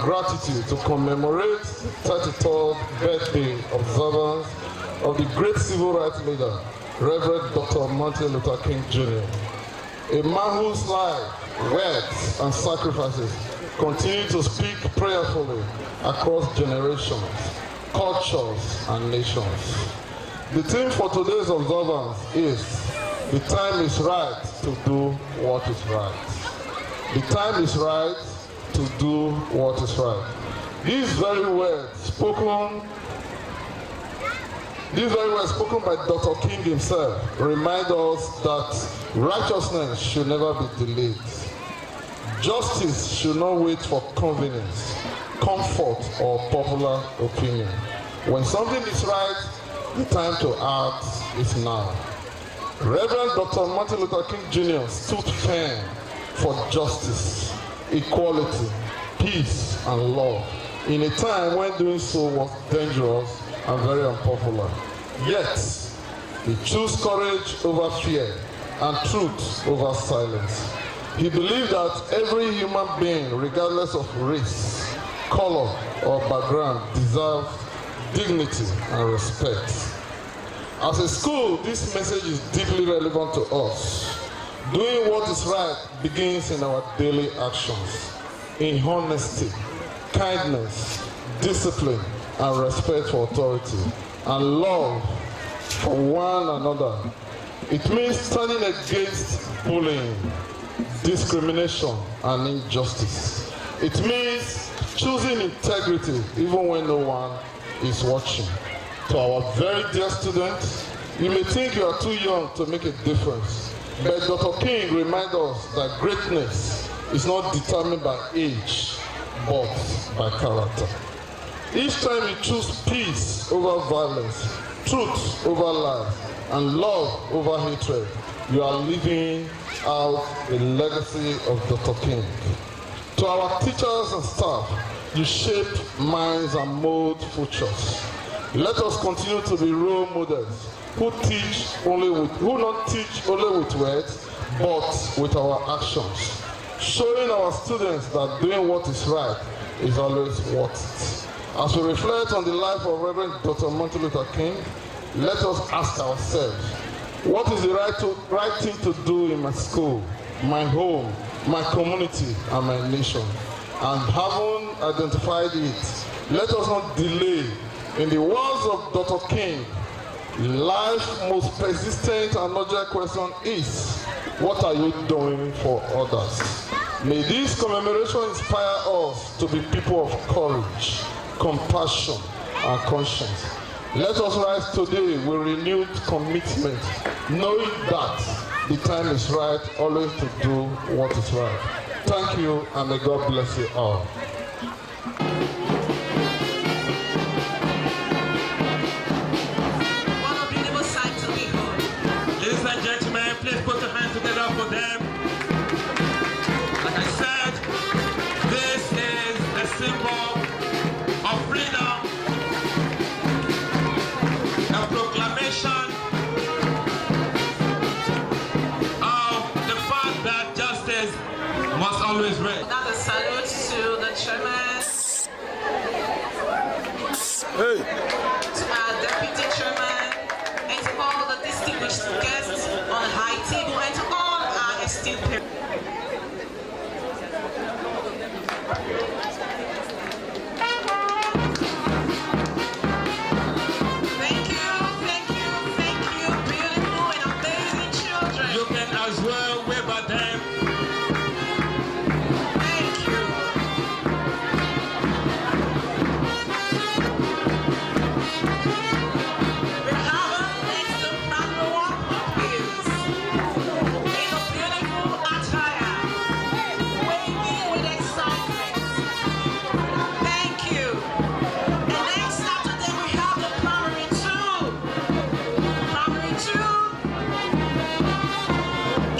gratitude to commemorate the 33rd birthday observance of the great civil rights leader, Reverend Dr. Martin Luther King Jr., a man whose life, words, and sacrifices continue to speak prayerfully across generations, cultures, and nations. The theme for today's observance is, the time is right to do what is right. The time is right to do what is right. These very words spoken by Dr. King himself remind us that righteousness should never be delayed. Justice should not wait for convenience, comfort, or popular opinion. When something is right, the time to act is now. Reverend Dr. Martin Luther King Jr. stood firm for justice, equality, peace, and love in a time when doing so was dangerous and very unpopular. Yet, he chose courage over fear and truth over silence. He believed that every human being, regardless of race, color, or background, deserved dignity and respect. As a school, this message is deeply relevant to us. Doing what is right begins in our daily actions, in honesty, kindness, discipline, and respect for authority, and love for one another. It means standing against bullying, discrimination, and injustice. It means choosing integrity even when no one is watching. To our very dear students, you may think you are too young to make a difference, but Dr. King reminds us that greatness is not determined by age, but by character. Each time you choose peace over violence, truth over lies, and love over hatred, you are living out the legacy of Dr. King. To our teachers and staff, you shape minds and mold futures. Let us continue to be role models who not teach only with words, but with our actions, showing our students that doing what is right is always worth it. As we reflect on the life of Reverend Dr. Martin Luther King, let us ask ourselves, what is the right thing to do in my school, my home, my community, and my nation? And having identified it, let us not delay. In the words of Dr. King, life's most persistent and urgent question is, what are you doing for others? May this commemoration inspire us to be people of courage, compassion, and conscience. Let us rise today with renewed commitment, knowing that the time is right always to do what is right. Thank you, and may God bless you all. Ladies and gentlemen, please put your hands together for them. Like I said, this is a symbol of freedom, a proclamation of the fact that justice must always reign. Another salute to the chairman, Hey. to our deputy chairman, and to all the distinguished guests on the high table, and to all our esteemed parents. Thank you, beautiful and amazing children. You can as well wave at them. Thank you. We have next to number one puppies in a beautiful attire, waving with excitement. Thank you. And next after them we have the primary two. Primary two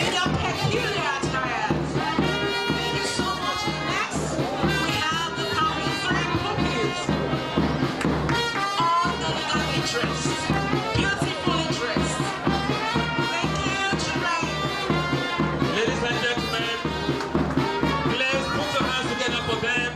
in their peculiar attires. Thank you so much. Next we have the primary three puppies. All elegantly dressed, beautifully dressed. Thank you, children. Ladies and gentlemen, please put your hands together for them.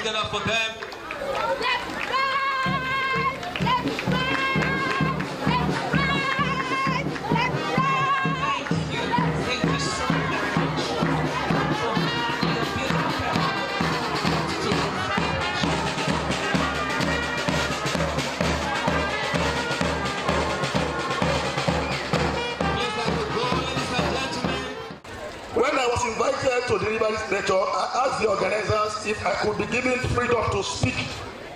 together for them. When I was invited to deliver this lecture, I asked the organizers if I could be given freedom to speak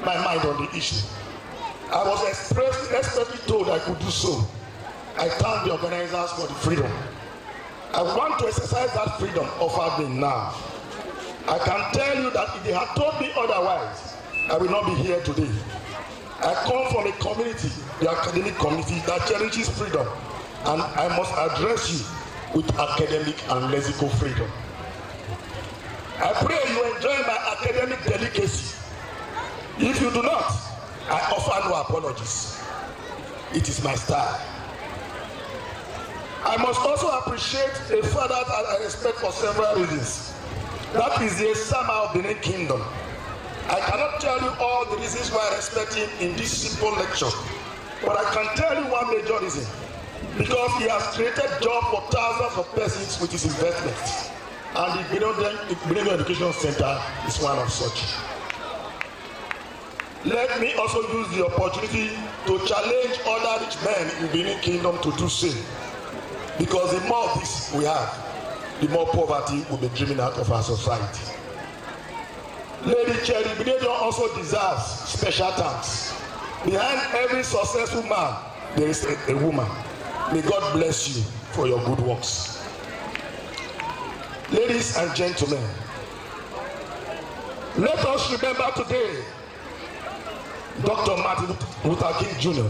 my mind on the issue. I was expressly told I could do so. I thank the organizers for the freedom. I want to exercise that freedom offered me now. I can tell you that if they had told me otherwise, I will not be here today. I come from a community, the academic community, that cherishes freedom, and I must address you with academic and lexical freedom. I pray you enjoy my academic delicacy. If you do not, I offer no apologies. It is my style. I must also appreciate a father that I respect for several reasons. That is the Esama of Benin Kingdom. I cannot tell you all the reasons why I respect him in this simple lecture, but I can tell you one major reason. Because he has created jobs for thousands of persons with his investments. And the Benin Education Center is one of such. Let me also use the opportunity to challenge other rich men in Benin Kingdom to do so. Because the more of this we have, the more poverty will be driven out of our society. Lady Cherry Benedion also deserves special thanks. Behind every successful man, there is a woman. May God bless you for your good works. Ladies and gentlemen, let us remember today Dr. Martin Luther King Jr.,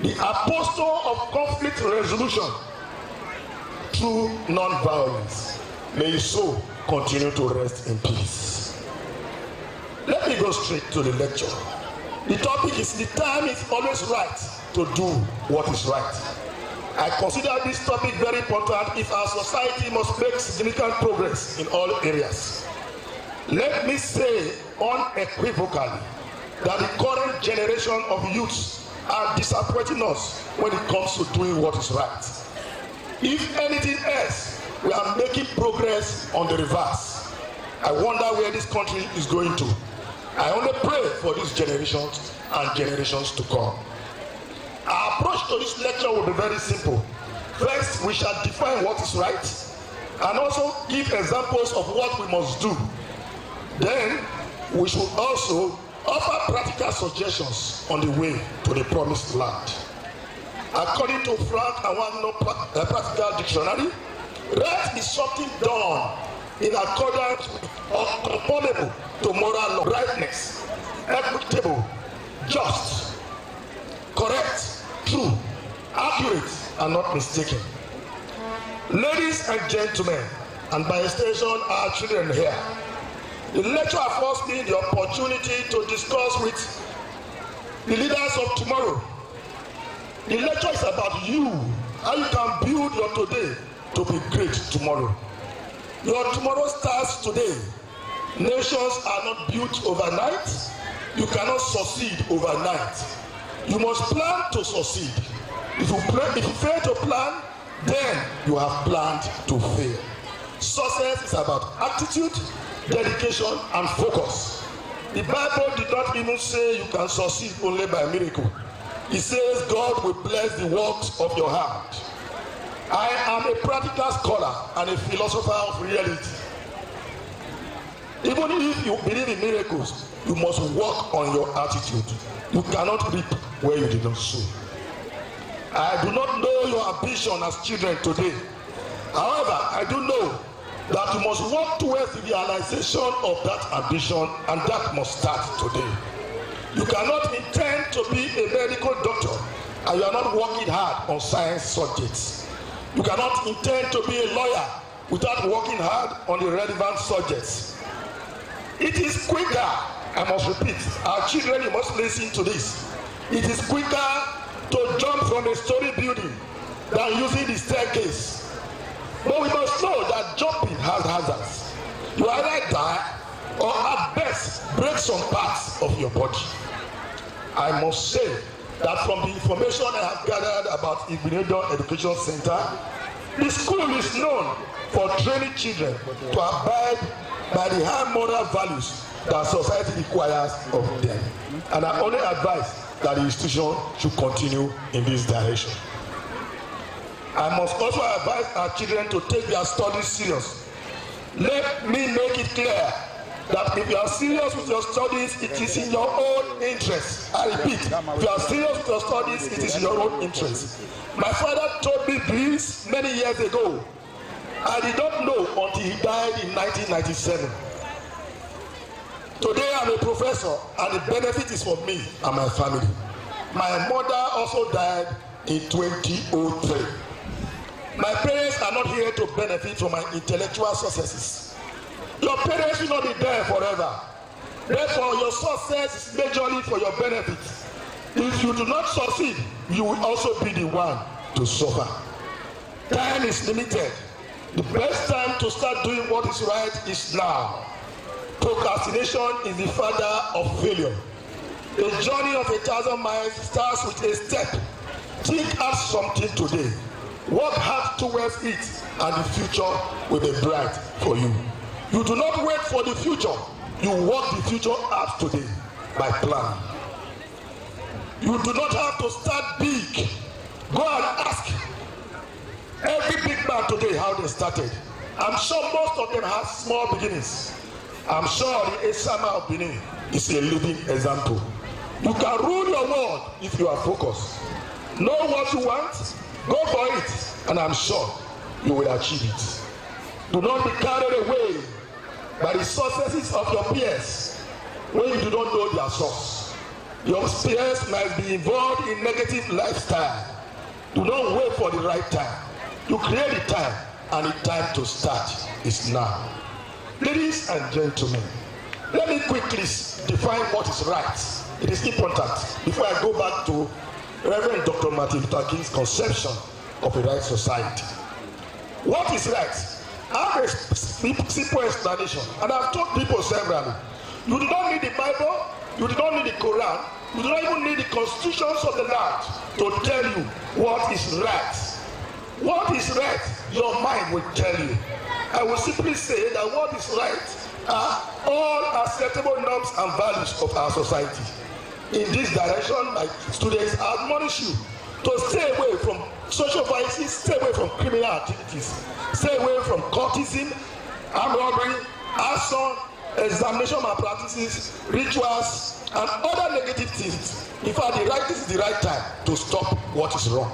the apostle of conflict resolution through non-violence. May his soul continue to rest in peace. Let me go straight to the lecture. The topic is the time is always right to do what is right. I consider this topic very important if our society must make significant progress in all areas. Let me say unequivocally that the current generation of youths are disappointing us when it comes to doing what is right. If anything else, we are making progress on the reverse. I wonder where this country is going to. I only pray for these generations and generations to come. Our approach to this lecture will be very simple. First, we shall define what is right and also give examples of what we must do. Then, we should also offer practical suggestions on the way to the promised land. According to Frank Awano Practical Dictionary, right is something done in accordance or conformable to moral law. Rightness, equitable, just, correct, true, accurate, and not mistaken. Ladies and gentlemen, and by extension our children here, the lecture affords me the opportunity to discuss with the leaders of tomorrow. The lecture is about you, how you can build your today to be great tomorrow. Your tomorrow starts today. Nations are not built overnight. You cannot succeed overnight. You must plan to succeed. If you fail to plan, then you have planned to fail. Success is about attitude, dedication, and focus. The Bible did not even say you can succeed only by miracle. It says God will bless the works of your hand. I am a practical scholar and a philosopher of reality. Even if you believe in miracles, you must work on your attitude. You cannot reap where you did not sow. I do not know your ambition as children today. However, I do know that you must work towards the realization of that ambition, and that must start today. You cannot intend to be a medical doctor and you are not working hard on science subjects. You cannot intend to be a lawyer without working hard on the relevant subjects. It is quicker, I must repeat, our children, you must listen to this. It is quicker to jump from a story building than using the staircase. But we must know that jumping has hazards. You either die or at best break some parts of your body. I must say that from the information I have gathered about Igbenedion Education Center, the school is known for training children to abide by the high moral values that society requires of them. And I only advise that the institution should continue in this direction. I must also advise our children to take their studies serious. Let me make it clear that if you are serious with your studies, it is in your own interest. I repeat, if you are serious with your studies, it is in your own interest. My father told me this many years ago. I did not know until he died in 1997. Today I'm a professor, and the benefit is for me and my family. My mother also died in 2003. My parents are not here to benefit from my intellectual successes. Your parents will not be there forever. Therefore, your success is majorly for your benefit. If you do not succeed, you will also be the one to suffer. Time is limited. The best time to start doing what is right is now. Procrastination is the father of failure. A journey of 1,000 miles starts with a step. Think out something today. Work hard towards it, and the future will be bright for you. You do not wait for the future. You work the future out today by plan. You do not have to start big. Go and ask every big man today how they started. I'm sure most of them have small beginnings. I'm sure the Esama of Benin is a living example. You can rule your world if you are focused. Know what you want, go for it, and I'm sure you will achieve it. Do not be carried away by the successes of your peers when you do not know their source. Your peers might be involved in negative lifestyle. Do not wait for the right time. You create the time, and the time to start is now. Ladies and gentlemen, let me quickly define what is right. It is important before I go back to Reverend Dr. Martin Luther King's conception of a right society. What is right? I have a simple explanation, and I've told people severally. You do not need the Bible, you do not need the Quran, you do not even need the constitutions of the land to tell you what is right. What is right, your mind will tell you. I will simply say that what is right are all acceptable norms and values of our society. In this direction, my students, I admonish you to stay away from social vices, stay away from criminal activities, stay away from cultism, armed robbery, arson, examination malpractices, rituals, and other negative things. In fact, this is the right time to stop what is wrong.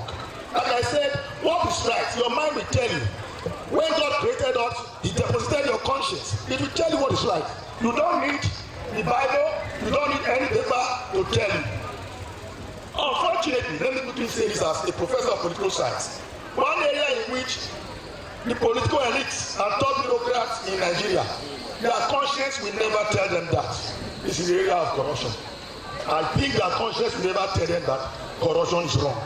Like I said, what is right, your mind will tell you. When God created us, He deposited your conscience. It will tell you what is right. You don't need the Bible, you don't need any paper to tell you. Unfortunately, let me quickly say this as a professor of political science. One area in which the political elites and top bureaucrats in Nigeria, their conscience will never tell them that. This is the area of corruption. I think their conscience will never tell them that corruption is wrong.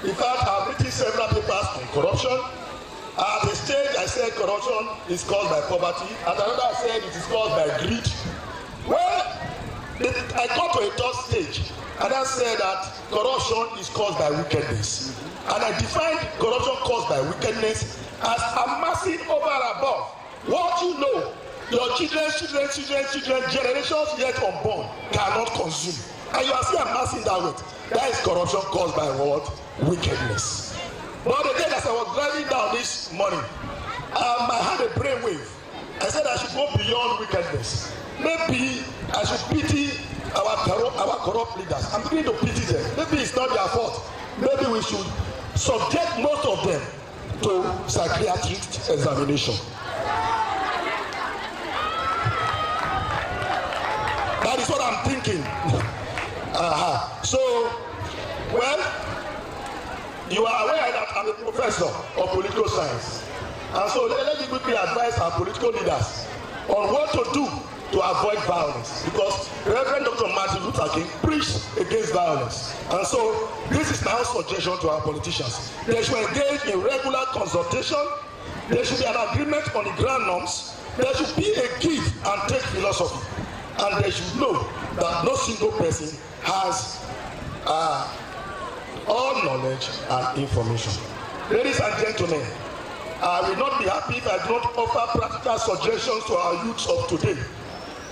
In fact, I've written several papers on corruption. At the stage, I said corruption is caused by poverty. At another, I said it is caused by greed. Well, I got to a third stage, and I said that corruption is caused by wickedness. And I defined corruption caused by wickedness as amassing over and above what you know your generations yet unborn cannot consume. And you are still amassing that weight. That is corruption caused by what? Wickedness. But again, as I was driving down this morning, I had a brainwave. I said I should go beyond wickedness. Maybe I should pity our corrupt leaders. I'm beginning to pity them. Maybe it's not their fault. Maybe we should subject most of them to psychiatric examination. That is what I'm thinking. So, well, you are aware that I'm a professor of political science. And so let me quickly advise our political leaders on what to do to avoid violence. Because Reverend Dr. Martin Luther King preached against violence. And so this is my suggestion to our politicians. They should engage in regular consultation. There should be an agreement on the ground norms. There should be a give and take philosophy, and they should know that no single person has all knowledge and information. Ladies and gentlemen, I will not be happy if I do not offer practical suggestions to our youths of today.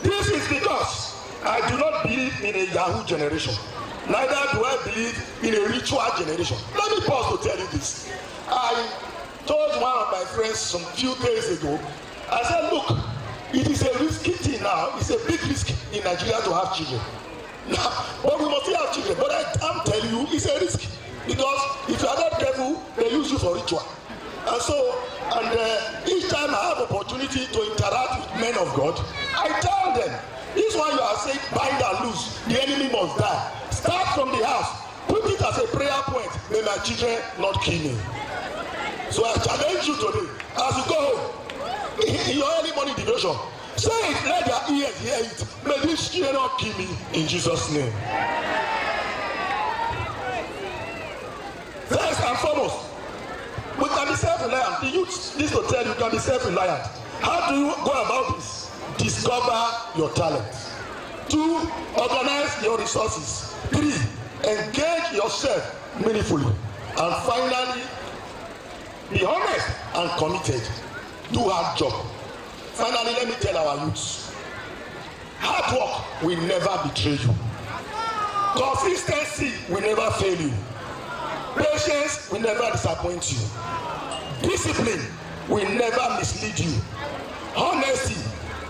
This is because I do not believe in a Yahoo generation. Neither do I believe in a ritual generation. Let me pause to tell you this. I told one of my friends some few days ago, I said, look, it is a risky thing now. It's a big risk in Nigeria to have children. Now, but we must still have children. But I'm telling you, it's a risk. Because if you are not careful, they use you for ritual. And so, each time I have opportunity to interact with men of God, I tell them, this one you are saying, bind and loose, the enemy must die. Start from the house. Put it as a prayer point. May my children not kill me. So I challenge you today, as you go home, in your early morning devotion, say it, let your ears hear it. May these children not kill me, in Jesus' name. First and foremost, we can be self-reliant. The youth needs to tell you can be self-reliant. How do you go about this? Discover your talent. 2, organize your resources. 3, engage yourself meaningfully. And finally, be honest and committed. Do hard job. Finally, let me tell our youths, hard work will never betray you. Consistency will never fail you. Patience will never disappoint you. Discipline will never mislead you. Honesty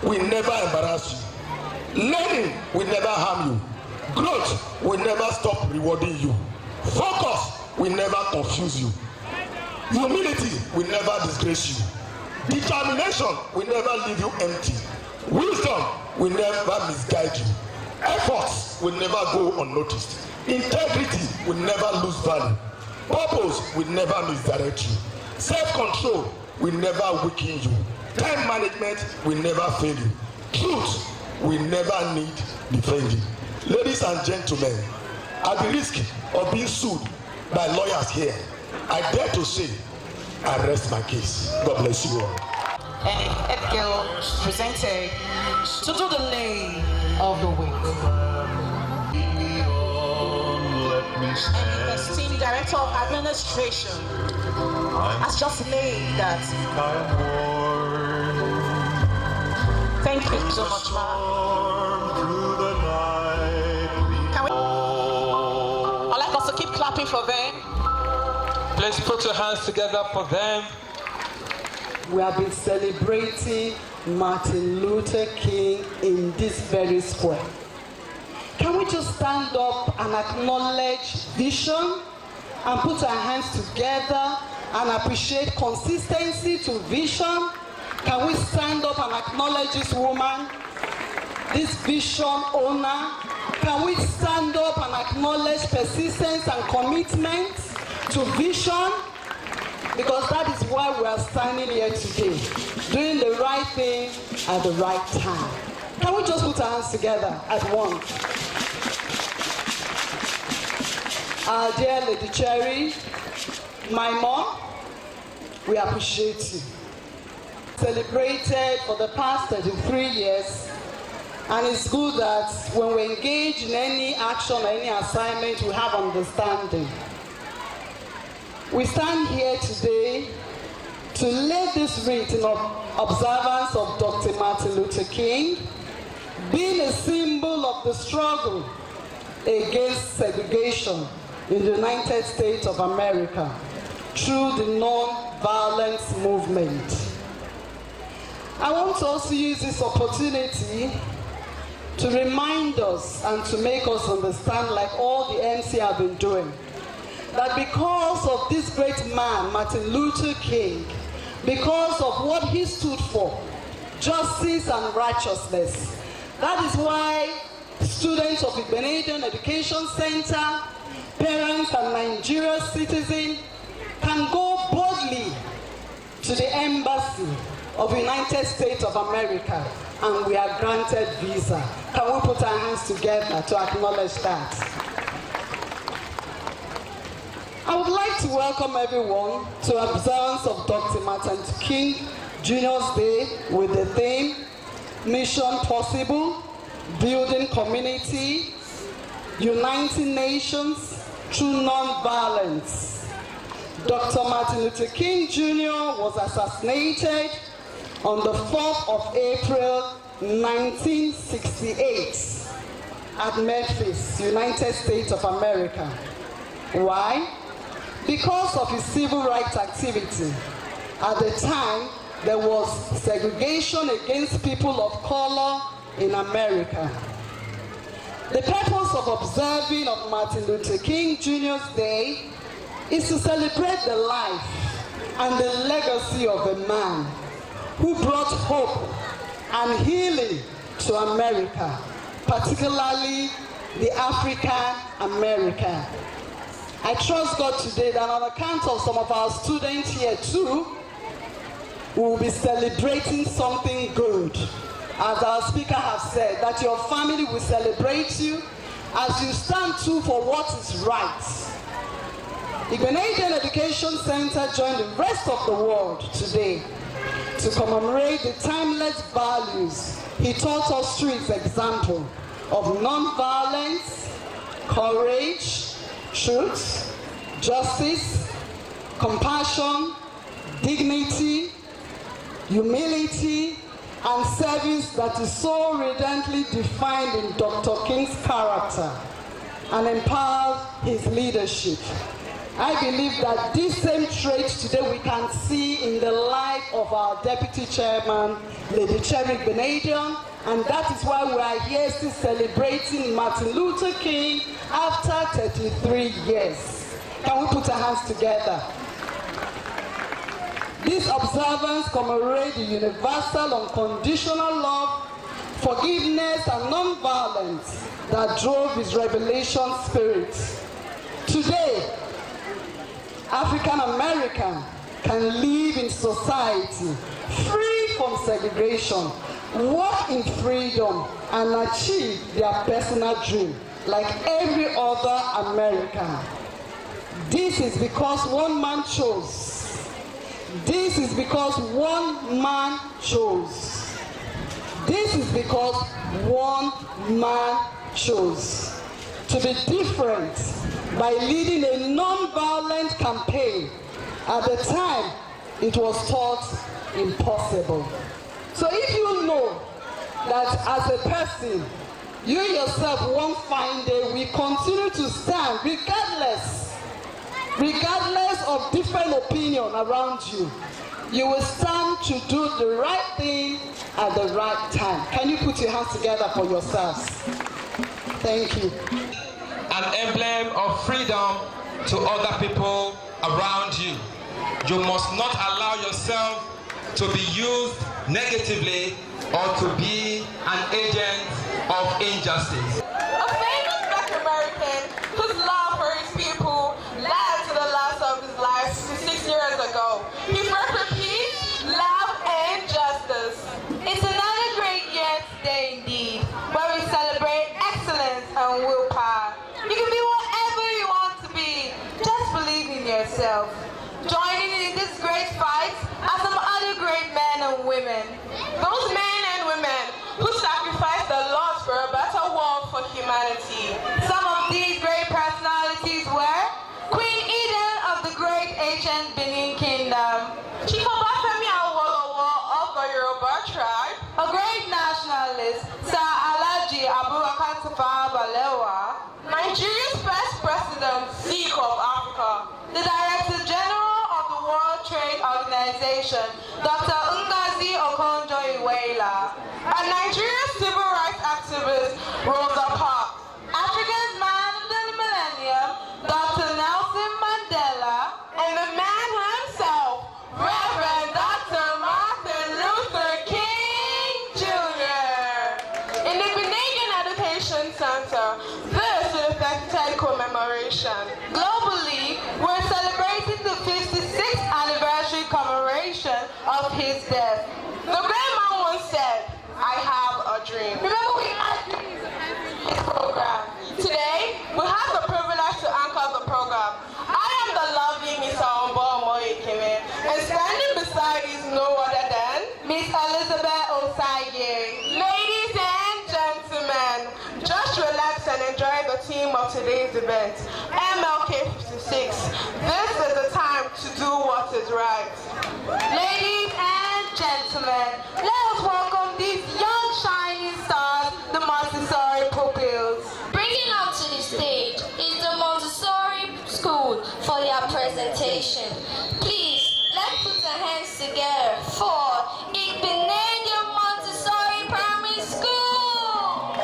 will never embarrass you. Learning will never harm you. Growth will never stop rewarding you. Focus will never confuse you. Humility will never disgrace you. Determination will never leave you empty. Wisdom will never misguide you. Efforts will never go unnoticed. Integrity will never lose value. Purpose will never misdirect you. Self-control will never weaken you. Time management will never fail you. Truth will never need defending. Ladies and gentlemen, at the risk of being sued by lawyers here, I dare to say, I rest my case. God bless you all. And Ed Gill presented to do the lay of the week. And the esteemed Director of Administration has just laid that. Thank you so much, Ma. I'd like us to keep clapping for them. Please put your hands together for them. We have been celebrating Martin Luther King in this very square. Can we just stand up and acknowledge vision and put our hands together and appreciate consistency to vision? Can we stand up and acknowledge this woman, this vision owner? Can we stand up and acknowledge persistence and commitment to vision? Because that is why we are standing here today, doing the right thing at the right time. Can we just put our hands together at once? Our dear Lady Cherry, my mom, we appreciate you. Celebrated for the past 33 years, and it's good that when we engage in any action or any assignment, we have understanding. We stand here today to lay this wreath in observance of Dr. Martin Luther King, being a symbol of the struggle against segregation in the United States of America through the non-violence movement. I want to also use this opportunity to remind us and to make us understand, like all the MC have been doing, that because of this great man, Martin Luther King, because of what he stood for, justice and righteousness, that is why students of Igbenedion Education Center, parents and Nigerian citizens can go boldly to the embassy of the United States of America and we are granted visa. Can we put our hands together to acknowledge that? I would like to welcome everyone to observance of Dr. Martin King Junior's Day with the theme, Mission Possible, Building Community, Uniting Nations Through Non-Violence. Dr. Martin Luther King Jr. was assassinated on the 4th of April, 1968 at Memphis, United States of America. Why? Because of his civil rights activity. At the time, there was segregation against people of color in America. The purpose of observing of Martin Luther King Jr.'s Day is to celebrate the life and the legacy of a man who brought hope and healing to America, particularly the African American. I trust God today that on account of some of our students here too, we will be celebrating something good. As our speaker has said, that your family will celebrate you as you stand too for what is right. Igbenedion Education Center joined the rest of the world today to commemorate the timeless values he taught us through his example of non-violence, courage, truth, justice, compassion, dignity, humility, and service that is so redently defined in Dr. King's character and empowers his leadership. I believe that this same trait today we can see in the life of our Deputy Chairman, Lady Cherry Igbenedion, and that is why we are here still celebrating Martin Luther King after 33 years. Can we put our hands together? This observance commemorates the universal unconditional love, forgiveness, and non-violence that drove his revelation spirit. Today, African American can live in society free from segregation, walk in freedom, and achieve their personal dream like every other American. This is because one man chose. This is because one man chose. This is because one man chose to be different by leading a non-violent campaign. At the time, it was thought impossible. So if you know that as a person, you yourself one fine day will continue to stand regardless of different opinion around you, you will stand to do the right thing at the right time. Can you put your hands together for yourselves? Thank you. An emblem of freedom to other people around you. You must not allow yourself to be used negatively or to be an agent of injustice. A famous Black American whose love for his people led to the loss of his life 66 years ago. He fought for peace, love, and justice. It's another great year today indeed, where we celebrate excellence and willpower. You can be whatever you want to be. Just believe in yourself. Joining in this great fight are some other great men and women. Those men and women who sacrificed their lives for a better world for humanity. Some of these great personalities were Queen Eden of the great ancient Benin Kingdom, Chief Obafemi Awolowo of the Yoruba tribe, a great nationalist, Sir Alhaji Abubakar Tafawa Balewa, Nigeria's first president, Sikh of Africa, the Director General of the World Trade Organization, Dr. Ngozi Okonjo-Iweala, and Nigeria's civil rights activist, Rosa Parks, Africa's man of the millennium, Dr. Nelson Mandela, and the man himself, Reverend Dr. Martin Luther King Jr. In the Igbenedion Education Center, this is a 30th commemoration. Globally, we're celebrating the 56th anniversary commemoration of his death. The great man once said, I have a dream. Remember, we had this program. Today, we have the privilege to anchor the program. I am the lovely Mr. Ombo Omoyekeme, and standing beside is no other than today's debate. MLK 56. This is the time to do what is right. Ladies and gentlemen, let us welcome these young shining stars, the Montessori pupils. Bringing up to the stage is the Montessori School for their presentation. Please, let's put our hands together for Igbenedium Montessori Primary School.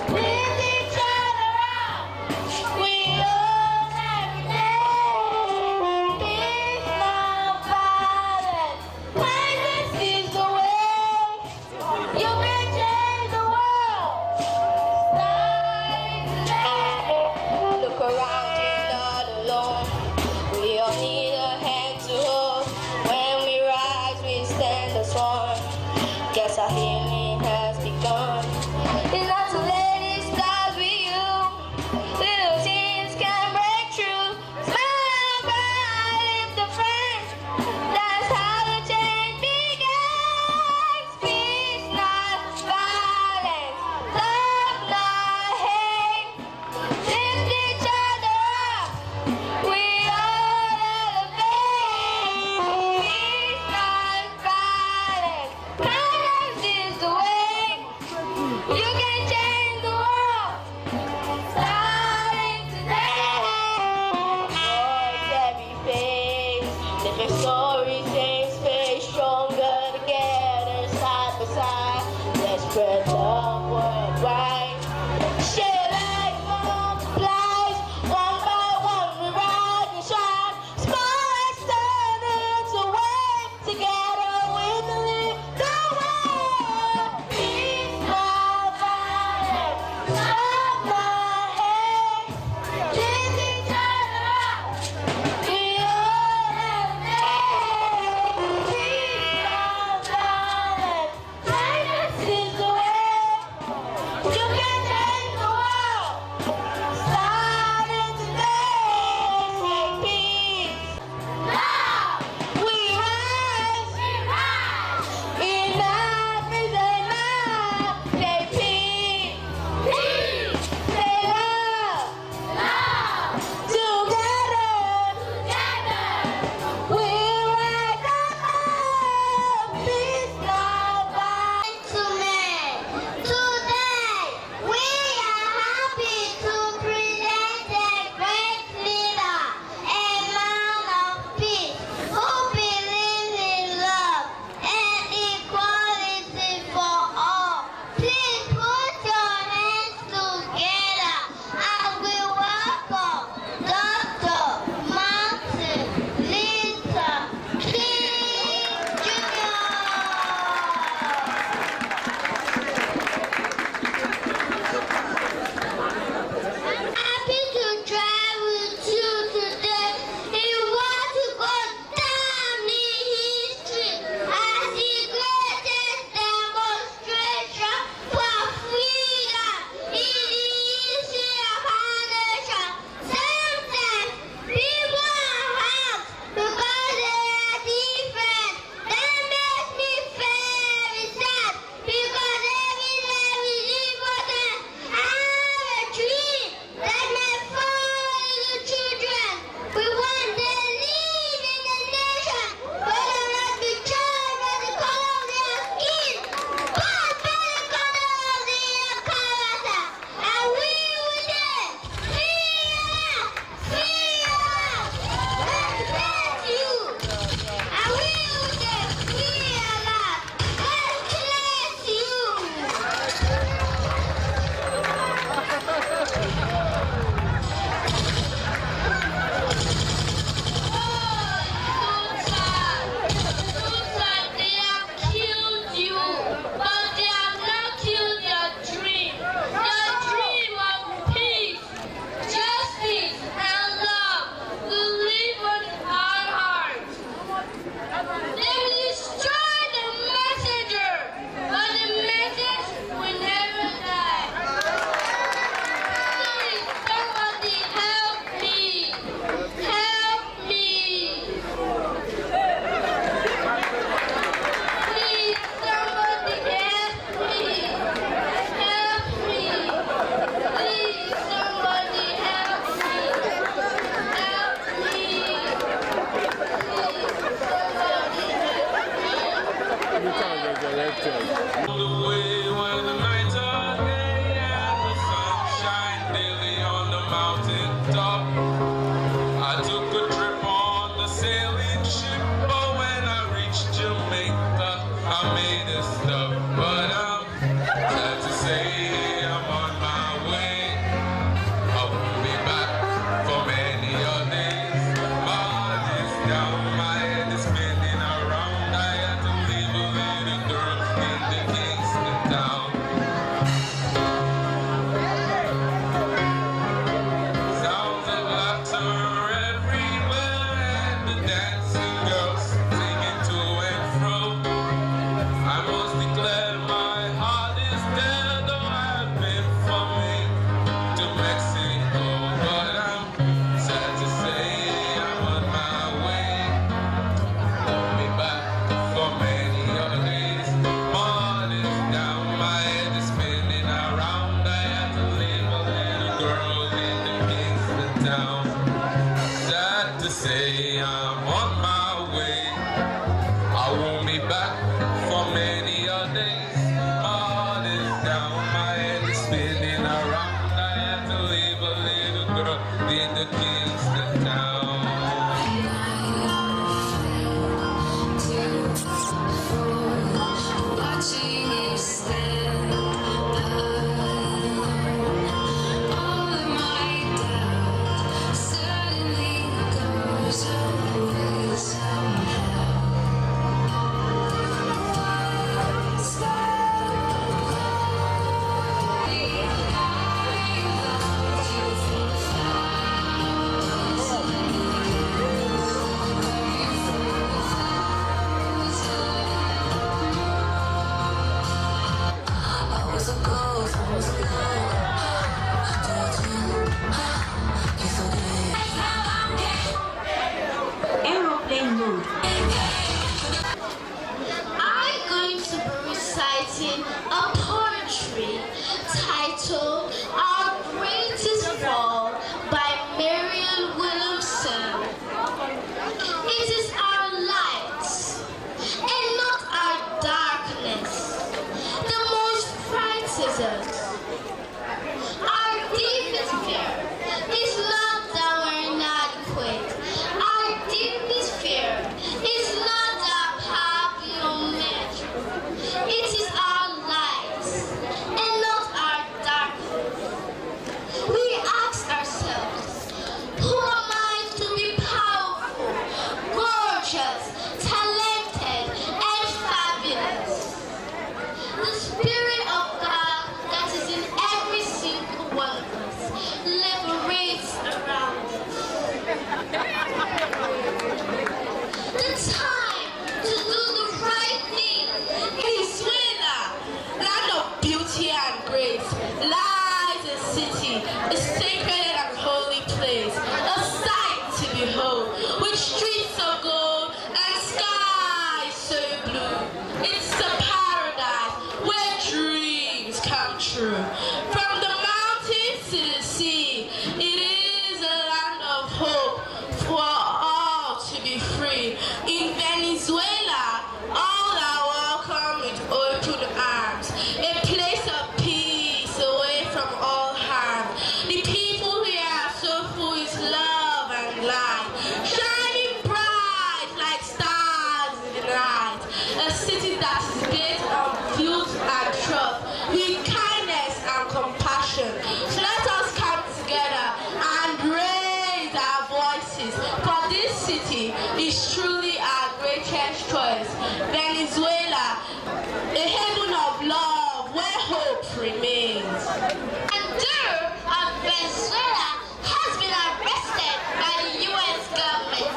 Lift each other up. We all have name. Peace, not violence. Kindness is the way. You can change the world. Look around, you're not alone. We all need a hand to hold. When we rise, we stand as one. Guess our healing has begun. It's not too late, it starts with you. Little things can break through. Smile, bright, lift a friend. That's how the change begins. Peace, not violence. Love, not hate. Lift each other up. We all elevate. Peace, not violence. Kindness is the way. You can change the world. Starting today. Voice every face. Different stories, same space. Stronger together, side by side. Let's spread love worldwide. Share life multiplies. One by one we rise and shine. Small turn into way. Together we can live the world. Peace, not violence. Love, not hate. Lift each other up. We all have name. made the king sit down. Watching you stand all of my doubt suddenly goes away somehow. Aeroplane mode. I'm going to be reciting a poetry titled Our Greatest Fall by Marianne Williamson. It is our light and not our darkness that most frightens us. Our deepest fear is not that we're inadequate. Our deepest fear is not that power beyond measure. It is our light and not our darkness. We ask ourselves, who am I to be powerful, gorgeous, talented, and fabulous? The Spirit of God that is in every single one of us liberates around us. The time to do the right thing in Venezuela, land of beauty and grace, lies a city, a sacred and holy place, a sight to behold, with streets of gold and skies so blue. It's a paradise where dreams come true. From the mountains to the sea, it is a land of hope for all to be free. In Venezuela, all are welcome with open arms, a place of peace away from all harm. The people here are so full with love and light, shining bright like stars in the night. A city that is built on truth and trust, with kindness and compassion. So let us come together and raise our voices, for this city is truly our greatest choice. Venezuela, a haven of love where hope remains. And Duro of Venezuela has been arrested by the U.S. government.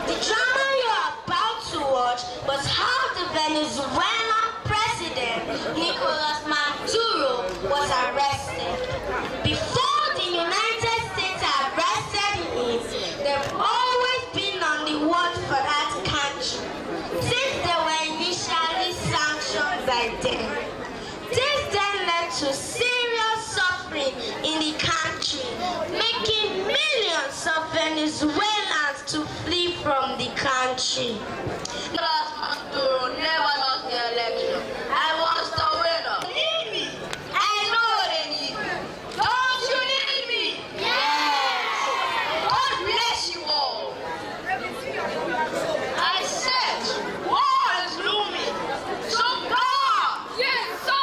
The drama you are about to watch was how the Venezuelan president, Nicolas Maduro, was arrested. Before the United States arrested him, they've always been on the watch for that country, since they were initially sanctioned by them. This then led to serious suffering in the country, making millions of Venezuelans to flee from the country. Nicolas Maduro never lost the election. I was the winner. You need me? I know they need me. Don't you need me? Yes. God bless you all. I said, war is looming. So God, yes, so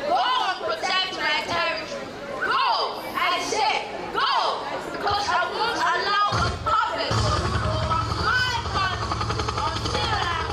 go and protect my territory. Go, I said, go, because I won't allow the puppets of my country until I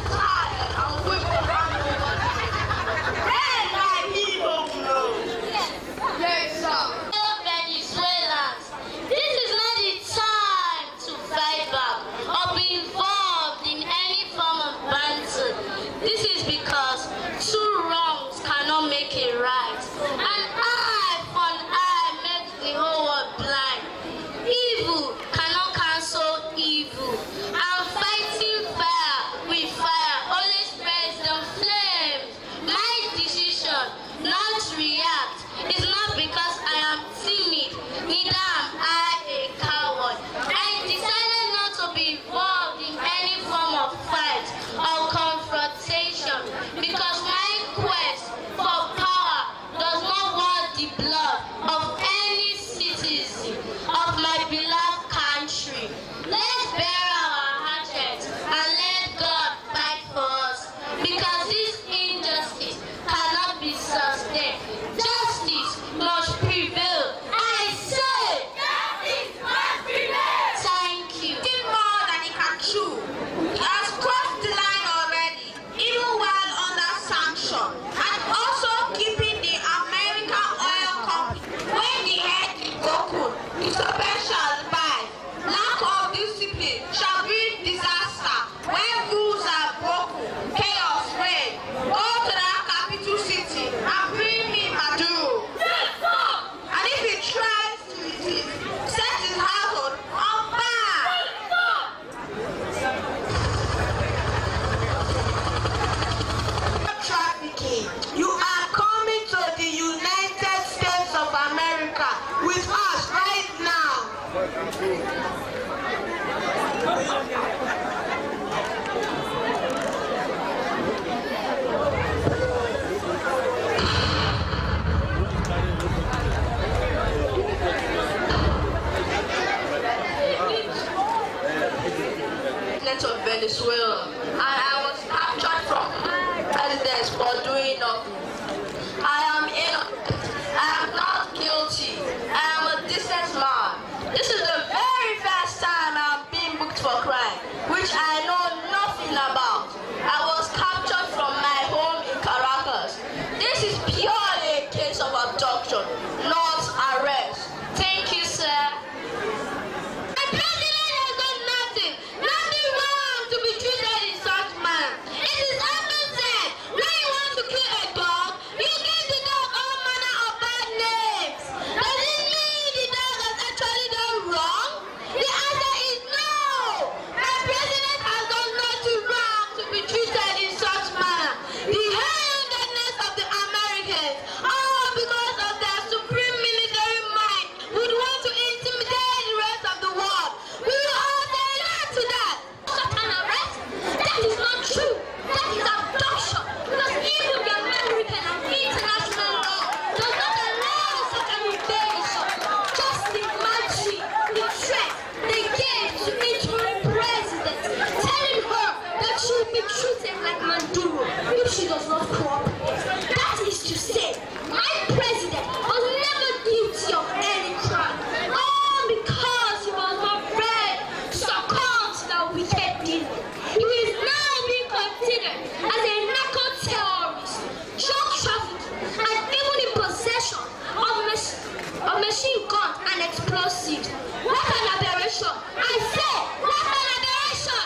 Of Venezuela, and I was captured from presidents for doing nothing. I am innocent. I am not guilty. I am a decent man. This is the very first time I am being booked for crime, which I know nothing about. I was captured from my home in Caracas. This is purely a case of abduction, not arrest. Thank you, sir. She does not cooperate. That is to say, my president was never guilty of any crime, all because he was not ready to succumb to that wicked deal. He is now being considered as a narco-terrorist, drug trafficking, and even in possession of machine guns and explosives. What an aberration! I say, what an aberration!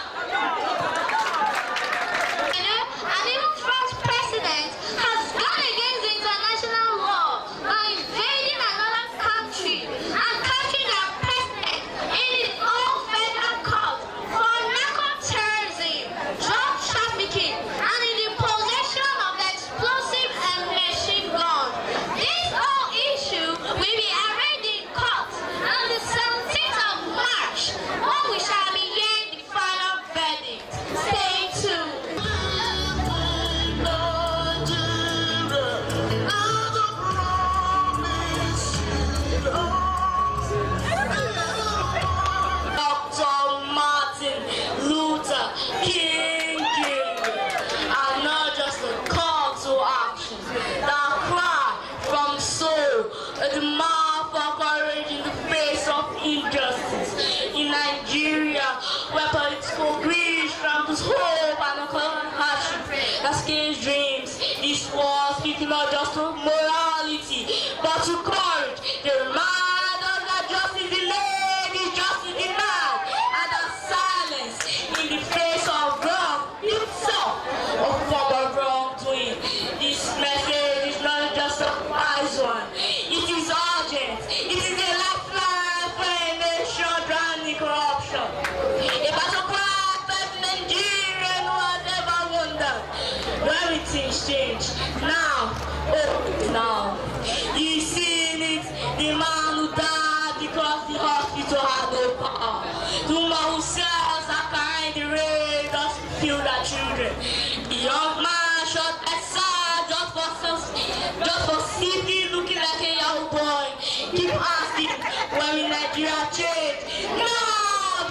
Has gone against the international law by invading another country and catching their president in his own federal court for narco-terrorism, drug trafficking, and in the possession of explosive and machine guns. This whole issue will be arraigned in court on the 17th of March, when we shall be hearing the final verdict. Stay tuned. The mouth for courage in the face of injustice. In Nigeria, where political greed tramples hope and hardship that scales dreams, this war speaking not just to morality, but to courage. They remind us that justice delayed is justice denied, and that silence in the face of wrong itself a form of wrongdoing. This message is not just a wise one. It is urgent. It is a lifeline for a nation drowning in corruption. A battle cry for Nigeria who has ever wondered where things change. Now, oh, now. You see it, the man who died because the hospital had no power. The woman who sells her car in the rain just to feed their children. The young man shot aside just for simply looking like a young boy. Keep asking, when will Nigeria change? Now,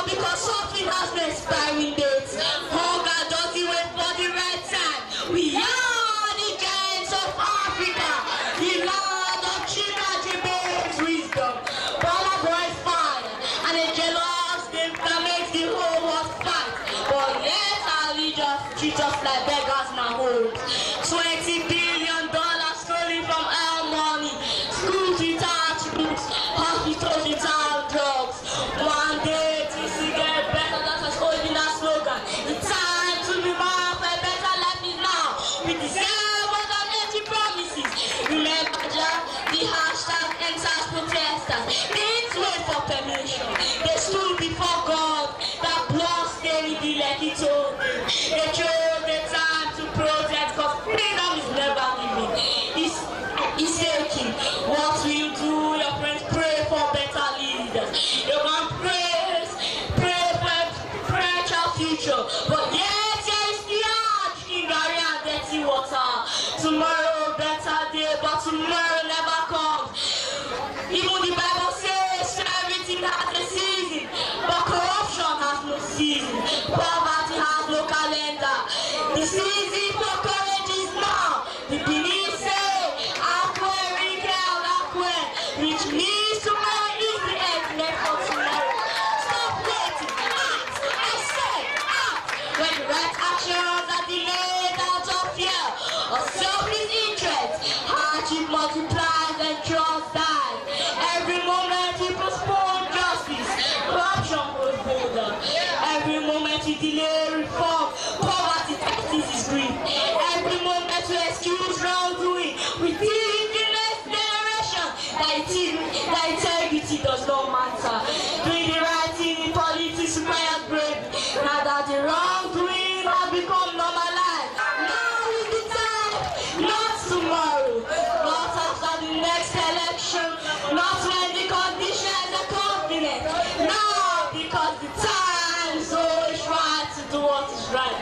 because something has no expiring dates. Hunger doesn't wait for the right time. We are the giants of Africa, the land of China's wisdom. Power boys fire, and a jealous game that makes the whole world fight. But yet our leaders treat us like beggars in our homes. $20 billion stolen from our money, schools without books, hospitals without drugs. One day things will get better, that was holding our slogan. The time to be more for a better life is now. We deserve more than empty promises. Remember the hashtag enters protesters. They didn't wait for permission. They stood before God, that blood stained the like he told them. They chose the time to protest because freedom is never given. It's aching. What will you do? Your friends pray for better living. corruption. But yet there is the ash in Gary and dirty water. Tomorrow better day, but tomorrow never comes. Even the Bible says everything has a season, but corruption has no season. Poverty has no calendar. The season for courage is now. The belief say, which means tomorrow is the end, left for tomorrow. Stop waiting, act, I say, act. When the right actions are delayed out of fear or selfish interest, hardship multiplies and trust dies. Every moment you postpone justice, corruption grows bolder. Every moment you delay reform, poverty tests its grip. Every moment you excuse wrongdoing, we think the next generation that integrity does not matter. Doing the right thing in politics requires bravery. Now that the wrongdoing has become normalized, now is the time, not tomorrow, not after the next election, not when the conditions are confident. Now, because the time is always right to do what is right.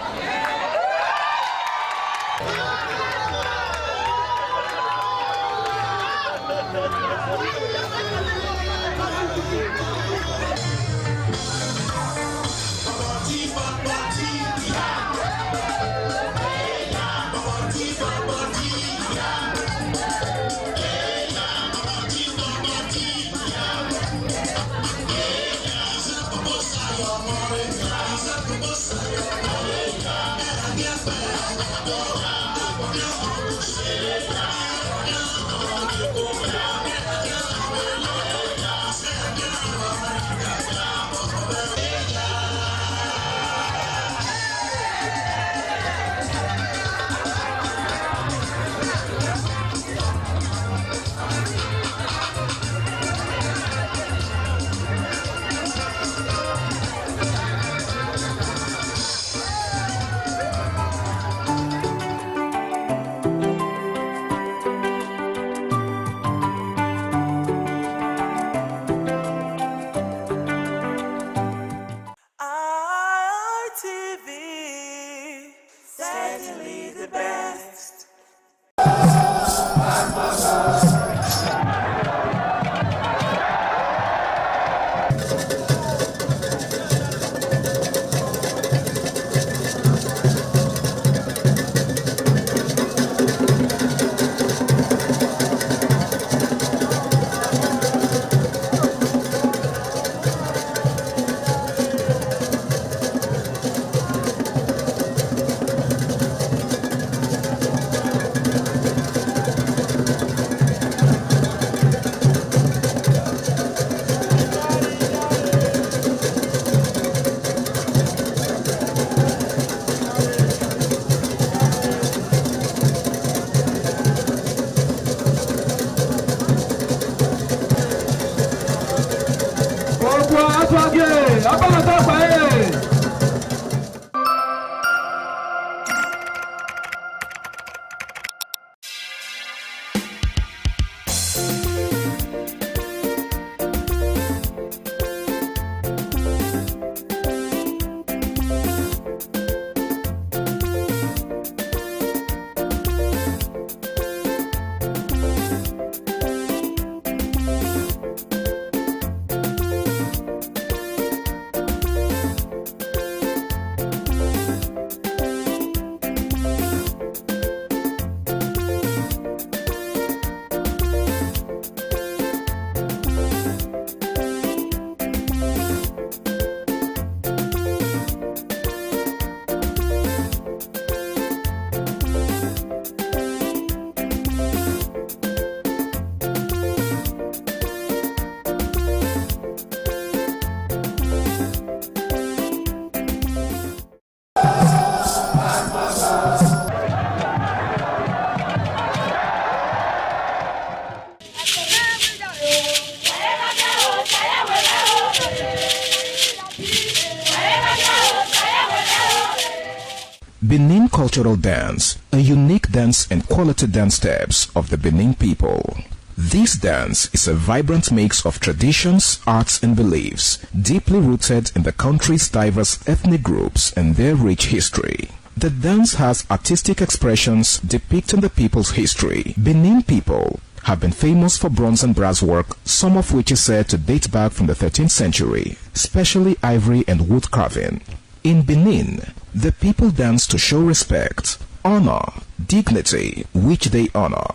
Benin Cultural Dance, a unique dance and quality dance steps of the Benin people. This dance is a vibrant mix of traditions, arts and beliefs, deeply rooted in the country's diverse ethnic groups and their rich history. The dance has artistic expressions depicting the people's history. Benin people have been famous for bronze and brass work, some of which is said to date back from the 13th century, especially ivory and wood carving. In Benin, the people dance to show respect, honor, dignity, which they honor.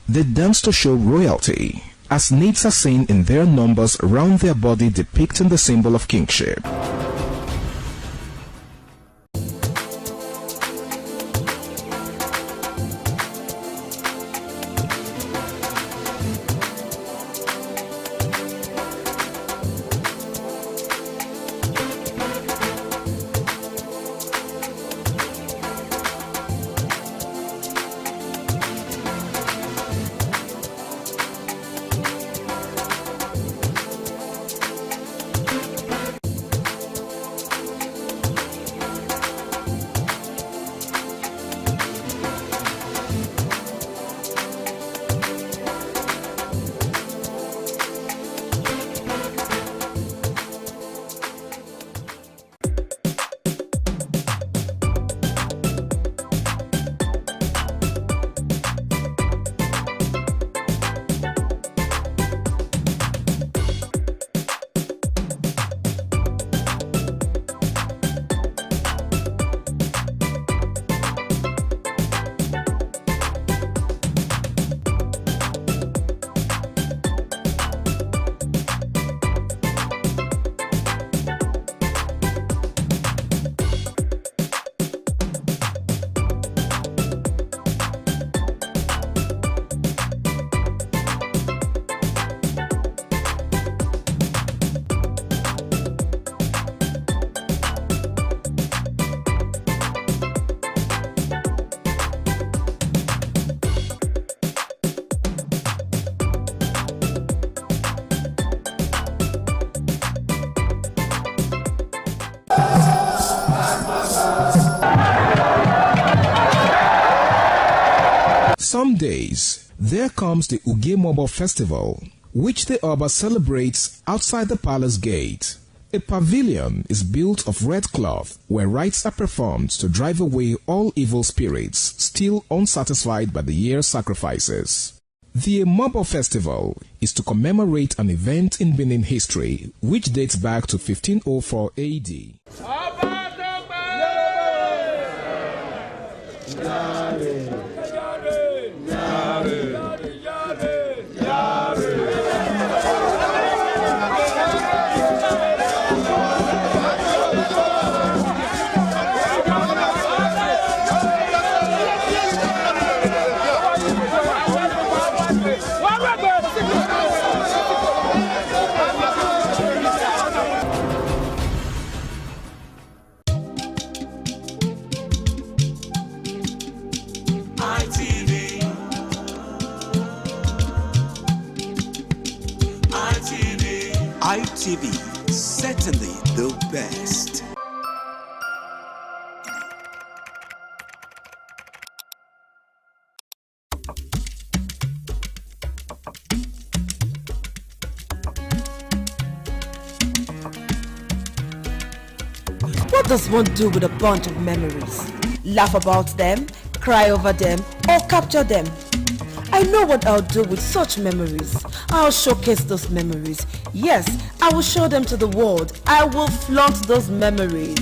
They dance to show royalty, as natives are seen in their numbers around their body depicting the symbol of kingship. Some days, there comes the Ugemobo Festival, which the Oba celebrates outside the palace gate. A pavilion is built of red cloth where rites are performed to drive away all evil spirits still unsatisfied by the year's sacrifices. The Ugemobo Festival is to commemorate an event in Benin history which dates back to 1504 AD. ITV, certainly the best. What does one do with a bunch of memories? Laugh about them, cry over them, or capture them? I know what I'll do with such memories. I'll showcase those memories. Yes, I will show them to the world. I will flaunt those memories.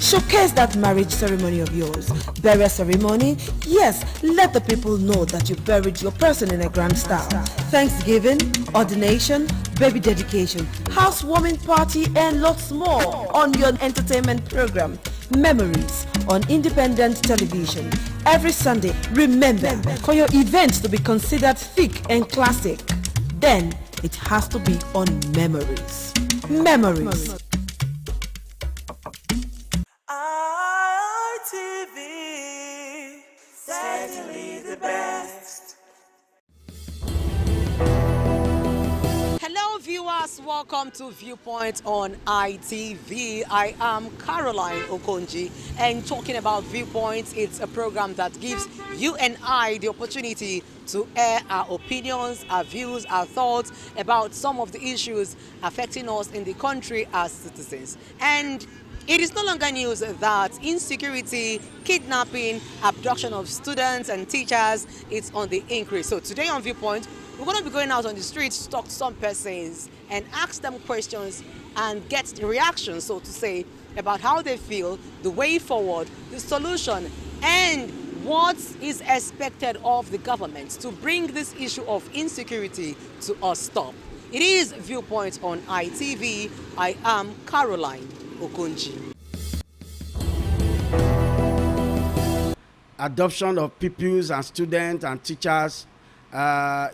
Showcase that marriage ceremony of yours. Burial ceremony? Yes, let the people know that you buried your person in a grand style. Thanksgiving, ordination, baby dedication, housewarming party, and lots more on your entertainment program, Memories, on independent television. Every Sunday, remember, for your event to be considered thick and classic, then it has to be on Memories. Memories. ITV, certainly the best. Hello viewers, welcome to Viewpoint on ITV. I am Caroline Okonji, and talking about Viewpoint, it's a program that gives you and I the opportunity to air our opinions, our views, our thoughts about some of the issues affecting us in the country as citizens. And it is no longer news that insecurity, kidnapping, abduction of students and teachers is on the increase. So today on Viewpoint, we're going to be going out on the streets to talk to some persons and ask them questions and get the reaction, so to say, about how they feel, the way forward, the solution, and what is expected of the government to bring this issue of insecurity to a stop. It is Viewpoint on ITV. I am Caroline Okonji. Adoption of pupils and students and teachers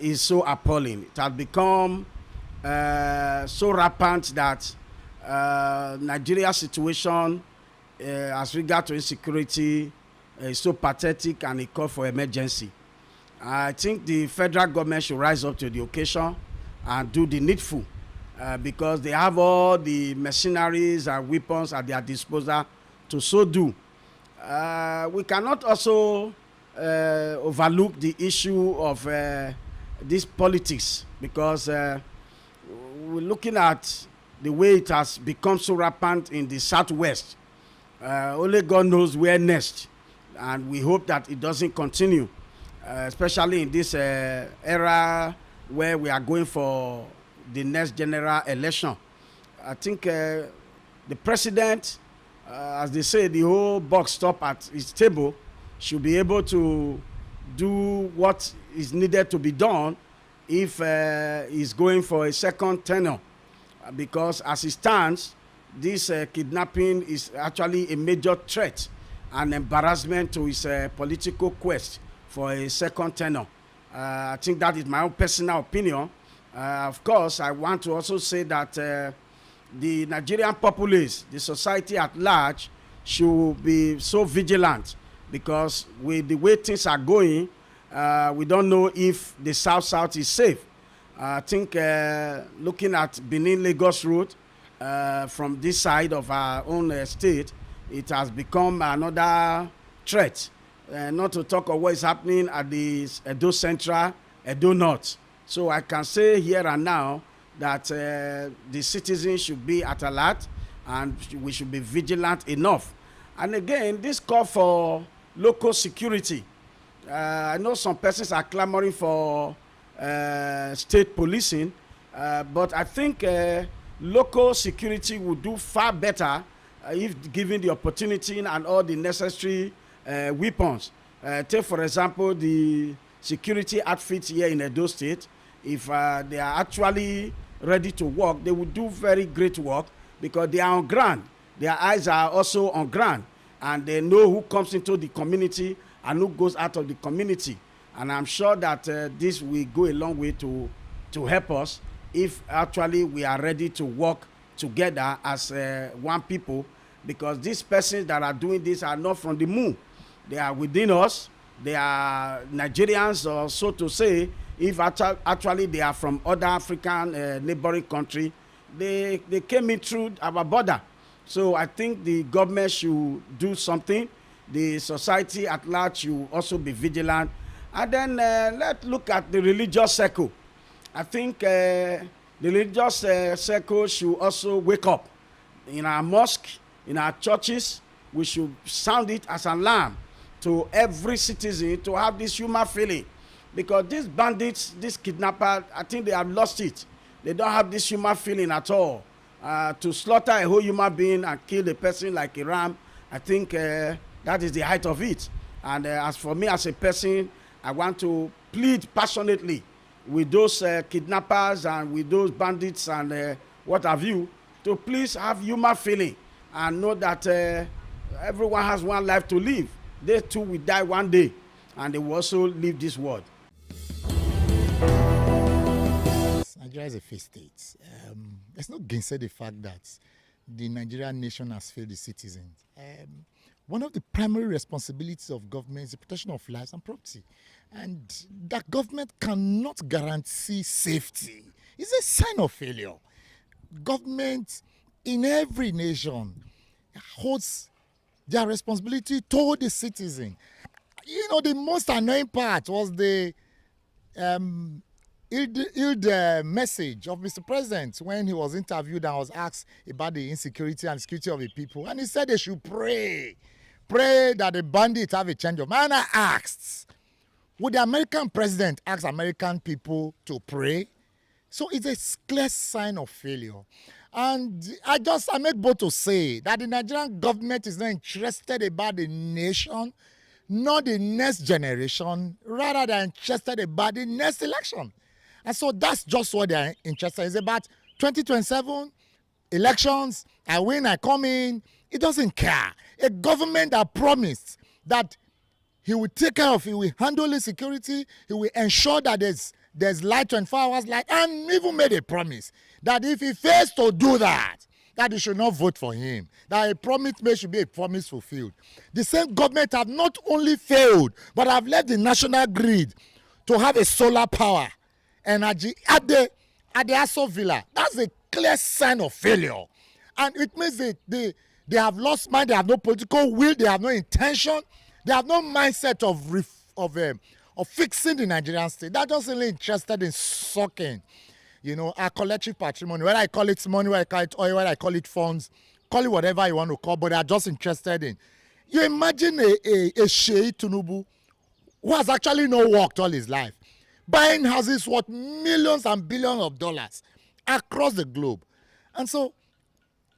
is so appalling. It has become so rampant that Nigeria's situation as regard to insecurity is so pathetic, and it calls for emergency. I think the federal government should rise up to the occasion and do the needful, because they have all the machineries and weapons at their disposal to so do. We cannot also overlook the issue of this politics, because we're looking at the way it has become so rampant in the southwest. Only God knows where next, and we hope that it doesn't continue, especially in this era where we are going for the next general election. I think the president, as they say, the whole box stop at his table, should be able to do what is needed to be done if he's going for a second tenure. Because as it stands, this kidnapping is actually a major threat and embarrassment to his political quest for a second tenure. I think that is my own personal opinion. Of course, I want to also say that the Nigerian populace, the society at large, should be so vigilant, because with the way things are going, we don't know if the South is safe. I think looking at Benin-Lagos road from this side of our own state, it has become another threat. Not to talk of what is happening at the Edo Central, Edo North. So I can say here and now that the citizens should be at alert, and we should be vigilant enough. And again, this call for local security. I know some persons are clamoring for state policing, but I think local security would do far better if given the opportunity and all the necessary weapons. Take, for example, the security outfits here in Edo State. If they are actually ready to work, they will do very great work, because they are on ground. Their eyes are also on ground, and they know who comes into the community and who goes out of the community. And I'm sure that this will go a long way to help us if actually we are ready to work together as one people, because these persons that are doing this are not from the moon. They are within us. They are Nigerians, or so to say. If actually they are from other African neighboring country, they came in through our border. So I think the government should do something. The society at large should also be vigilant. And then let's look at the religious circle. I think the religious circle should also wake up. In our mosque, in our churches, we should sound it as an alarm to every citizen to have this human feeling. Because these bandits, these kidnappers, I think they have lost it. They don't have this human feeling at all. To slaughter a whole human being and kill a person like a ram, I think that is the height of it. And as for me as a person, I want to plead passionately with those kidnappers and with those bandits and what have you, to please have human feeling and know that everyone has one life to live. They too will die one day, and they will also leave this world. Nigeria is a failed state. Let's not gainsay the fact that the Nigerian nation has failed the citizens. One of the primary responsibilities of government is the protection of lives and property. And that government cannot guarantee safety. It's a sign of failure. Government in every nation holds their responsibility toward the citizen. You know, the most annoying part was the message of Mr. President when he was interviewed and was asked about the insecurity and security of the people. And he said they should pray that the bandits have a change of mind. And I asked, would the American president ask American people to pray? So it's a clear sign of failure. And I make bold to say that the Nigerian government is not interested about the nation, not the next generation, rather than interested about the next election. And so that's just what they're interested in. It's about 2027 elections. I win, I come in. It doesn't care. A government that promised that he will take care of, he will handle the security, he will ensure that there's light, 24 hours light, and even made a promise that if he fails to do that, that you should not vote for him. That a promise made should be a promise fulfilled. The same government have not only failed, but have left the national grid to have a solar power energy at the Aso Villa. That's a clear sign of failure. And it means they have lost mind, they have no political will, they have no intention, they have no mindset of fixing the Nigerian state. They're just only interested in sucking, you know, our collective patrimony, whether I call it money, whether I call it oil, whether I call it funds, call it whatever you want to call, but they're just interested in. You imagine a Sheikh Tinubu who has actually not worked all his life, buying houses worth millions and billions of dollars across the globe. And so,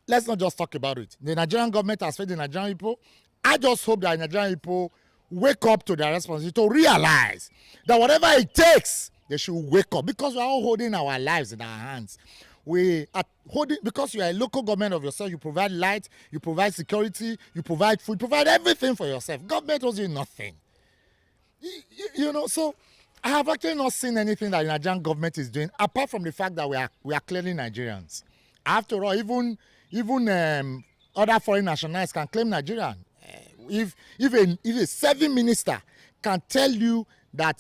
let's not just talk about it. The Nigerian government has failed the Nigerian people. I just hope that the Nigerian people wake up to their responsibility, to realize that whatever it takes, they should wake up, because we are all holding our lives in our hands. We are holding, because you are a local government of yourself, you provide light, you provide security, you provide food, provide everything for yourself. Government owes you nothing. You know, so I have actually not seen anything that the Nigerian government is doing, apart from the fact that we are clearly Nigerians. After all, even other foreign nationals can claim Nigerian. If a serving minister can tell you that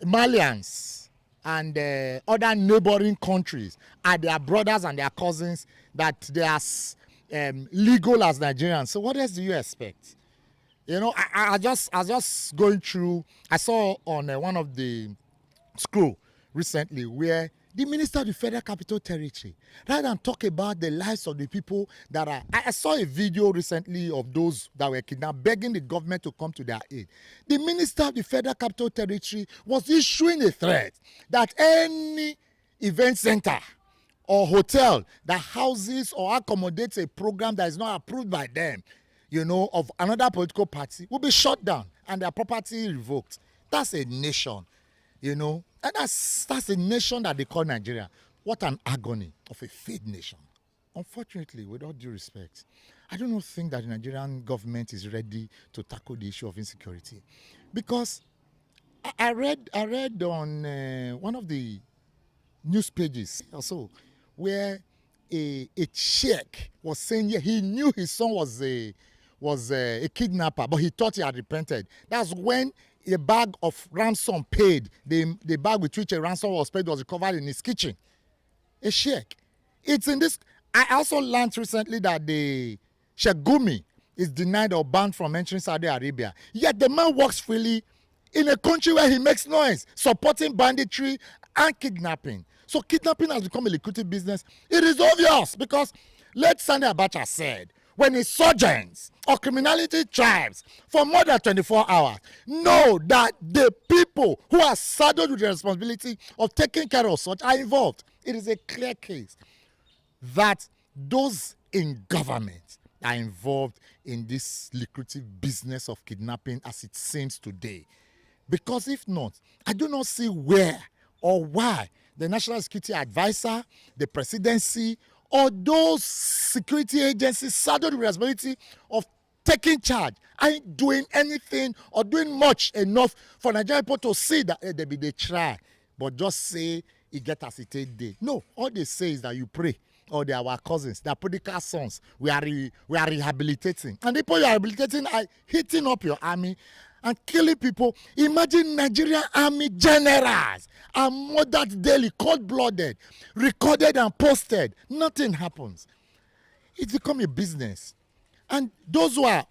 Malians and other neighboring countries are their brothers and their cousins, that they are legal as Nigerians, so what else do you expect? You know, I was just going through, I saw on one of the school recently where the Minister of the Federal Capital Territory, rather than talk about the lives of the people that are... I saw a video recently of those that were kidnapped, begging the government to come to their aid. The Minister of the Federal Capital Territory was issuing a threat that any event center or hotel that houses or accommodates a program that is not approved by them, you know, of another political party, will be shut down and their property revoked. That's a nation, you know. And that's a nation that they call Nigeria. What an agony of a failed nation. Unfortunately, with all due respect, I don't think that the Nigerian government is ready to tackle the issue of insecurity. Because I read on one of the news pages also where a sheikh was saying, yeah, he knew his son was a kidnapper, but he thought he had repented. That's when a bag of ransom paid, the bag with which a ransom was paid was recovered in his kitchen. A sheikh. It's in this. I also learned recently that the Sheikh Gumi is denied or banned from entering Saudi Arabia. Yet the man works freely in a country where he makes noise, supporting banditry and kidnapping. So kidnapping has become a lucrative business. It is obvious because late Sani Abacha said, when insurgents or criminality thrives for more than 24 hours, know that the people who are saddled with the responsibility of taking care of such are involved. It is a clear case that those in government are involved in this lucrative business of kidnapping as it seems today. Because if not, I do not see where or why the National Security Advisor, the presidency, or those security agencies saddled with the responsibility of taking charge ain't doing anything or doing much enough for Nigerian people to see that they try, but just say it get as it day. No, all they say is that you pray, or they are our cousins, they are political sons. We are rehabilitating, and the people you are rehabilitating are hitting up your army and killing people. Imagine Nigerian army generals are murdered daily, cold-blooded, recorded and posted. Nothing happens. It's become a business. And those who are